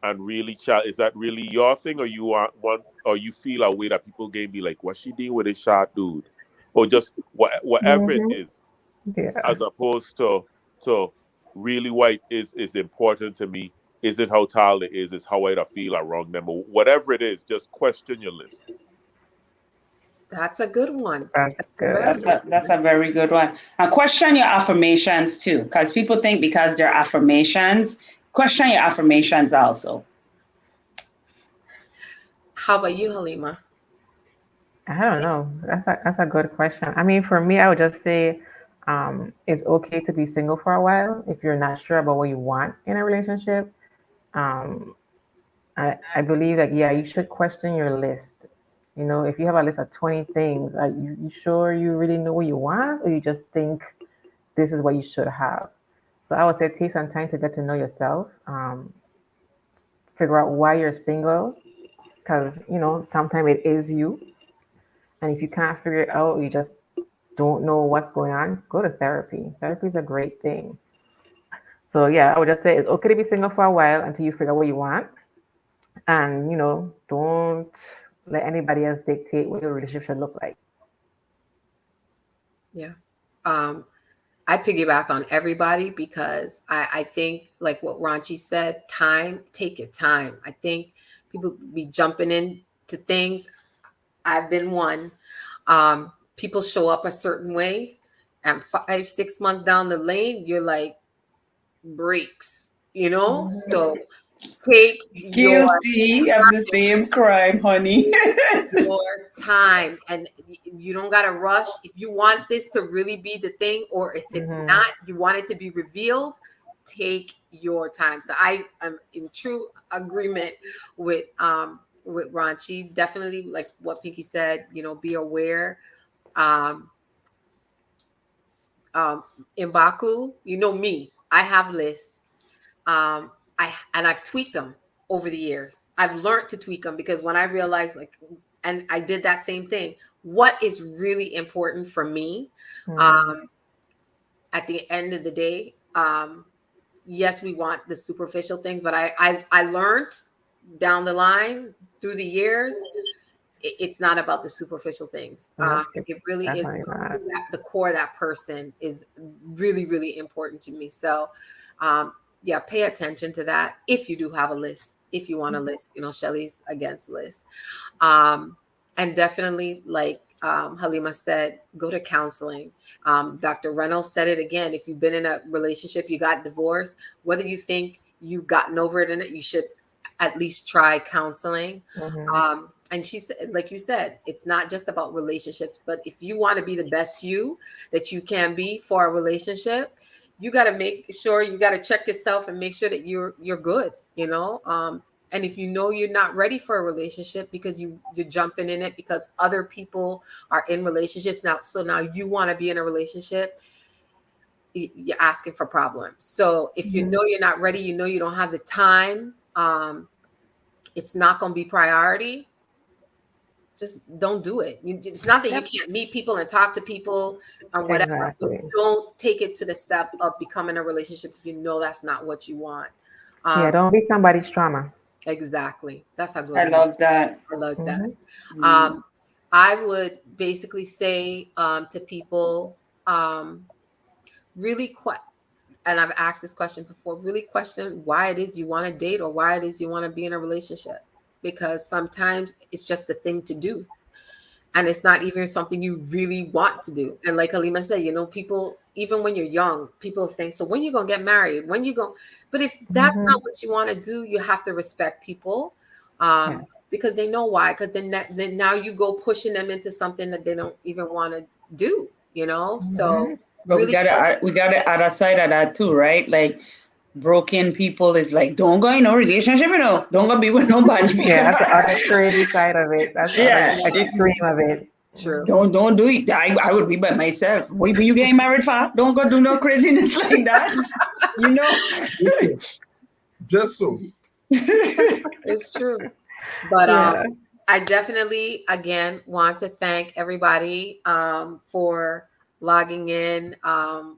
and really child. Is that really your thing, or you want one, or you feel a way that people can be like, "What's she doing with a short dude?" Or just whatever it is, Yeah. as opposed to really white is important to me. Isn't how tall it is how I feel around them, or whatever it is. Just question your list. That's a good one. That's good. That's a very good one. And question your affirmations too, because people think because they're affirmations, question your affirmations also. How about you, Halima? I don't know. That's a good question. I mean, for me, I would just say it's okay to be single for a while if you're not sure about what you want in a relationship. I believe that, yeah, you should question your list. You know, if you have a list of 20 things, are you sure you really know what you want, or you just think this is what you should have? So I would say take some time to get to know yourself, figure out why you're single, because, you know, sometimes it is you. And if you can't figure it out, you just don't know what's going on, go to therapy. Therapy is a great thing. So yeah, I would just say it's okay to be single for a while until you figure out what you want. And, you know, don't let anybody else dictate what your relationship should look like. Yeah. I piggyback on everybody because I think, like what Ranchi said, take your time. I think people be jumping into things. I've been one. People show up a certain way, and 5-6 months down the lane, you're like, breaks, you know? So take Guilty of the same crime, honey. your time, and you don't gotta rush. If you want this to really be the thing, or if it's not, you want it to be revealed, take your time. So I am in true agreement with Ranchi. Definitely, like what Pinky said, you know, be aware. Mbaku, you know me, I have lists. I've tweaked them over the years. I've learned to tweak them because when I realized, like, and I did that same thing. What is really important for me? At the end of the day, yes, we want the superficial things, but I learned down the line through the years, it's not about the superficial things. It really is the core of that person is really, really important to me. So, yeah, pay attention to that. If you do have a list, if you want a list, you know, Shelly's against lists. And definitely, like Halima said, go to counseling. Dr. Reynolds said it again. If you've been in a relationship, you got divorced, whether you think you've gotten over it in it, you should at least try counseling. And she said, like you said, it's not just about relationships, but if you want to be the best you that you can be for a relationship, you got to make sure, you got to check yourself and make sure that you're good, you know? And if you know you're not ready for a relationship because you're jumping in it because other people are in relationships now, so now you want to be in a relationship, you're asking for problems. So if you know you're not ready, you know you don't have the time, it's not going to be priority, just don't do it. It's not that you can't meet people and talk to people or whatever, but don't take it to the step of becoming a relationship if you know that's not what you want. Yeah, don't be somebody's trauma. Exactly. That's how good. I love that. I love that. I would basically say to people, really and I've asked this question before, really question why it is you want to date or why it is you want to be in a relationship. Because sometimes it's just the thing to do. And it's not even something you really want to do. And like Halima said, you know, people, even when you're young, people are saying, so when you going to get married? When you go? But if that's not what you want to do, you have to respect people because they know why. Because then now you go pushing them into something that they don't even want to do, you know? So but really we gotta add a side of that too, right? Like broken people is like, don't go in no relationship, you know, don't go be with nobody. Yeah, that's the other crazy side of it. That's the other extreme of it. True. Don't do it. I would be by myself. What you getting married for? Don't go do no craziness like that. You know? Listen, just so. It's true. But I definitely, again, want to thank everybody for logging in.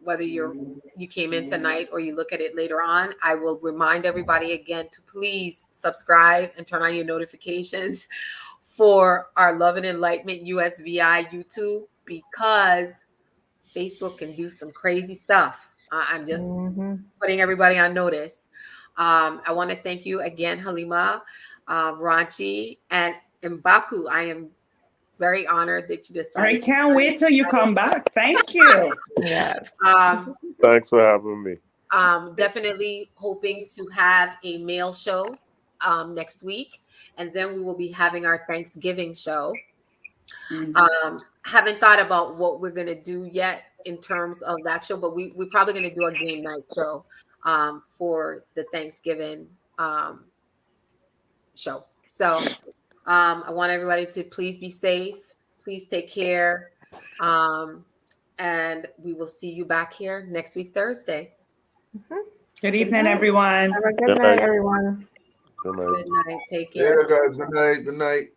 Whether you came in tonight or you look at it later on, I will remind everybody again to please subscribe and turn on your notifications for our Love and Enlightenment USVI YouTube, because Facebook can do some crazy stuff. I'm just putting everybody on notice. I want to thank you again, Halima, Ranchi, and Mbaku. I am very honored that you decided. I can't wait till you come back. Thank you. Yes. Thanks for having me. Definitely hoping to have a male show next week, and then we will be having our Thanksgiving show. Haven't thought about what we're going to do yet in terms of that show, but we're probably going to do a game night show for the Thanksgiving show. So I want everybody to please be safe. Please take care. And we will see you back here next week, Thursday. Good evening, everyone. Have a good night, everyone. Good night. Good night. Take care. Later, guys. Good night. Good night.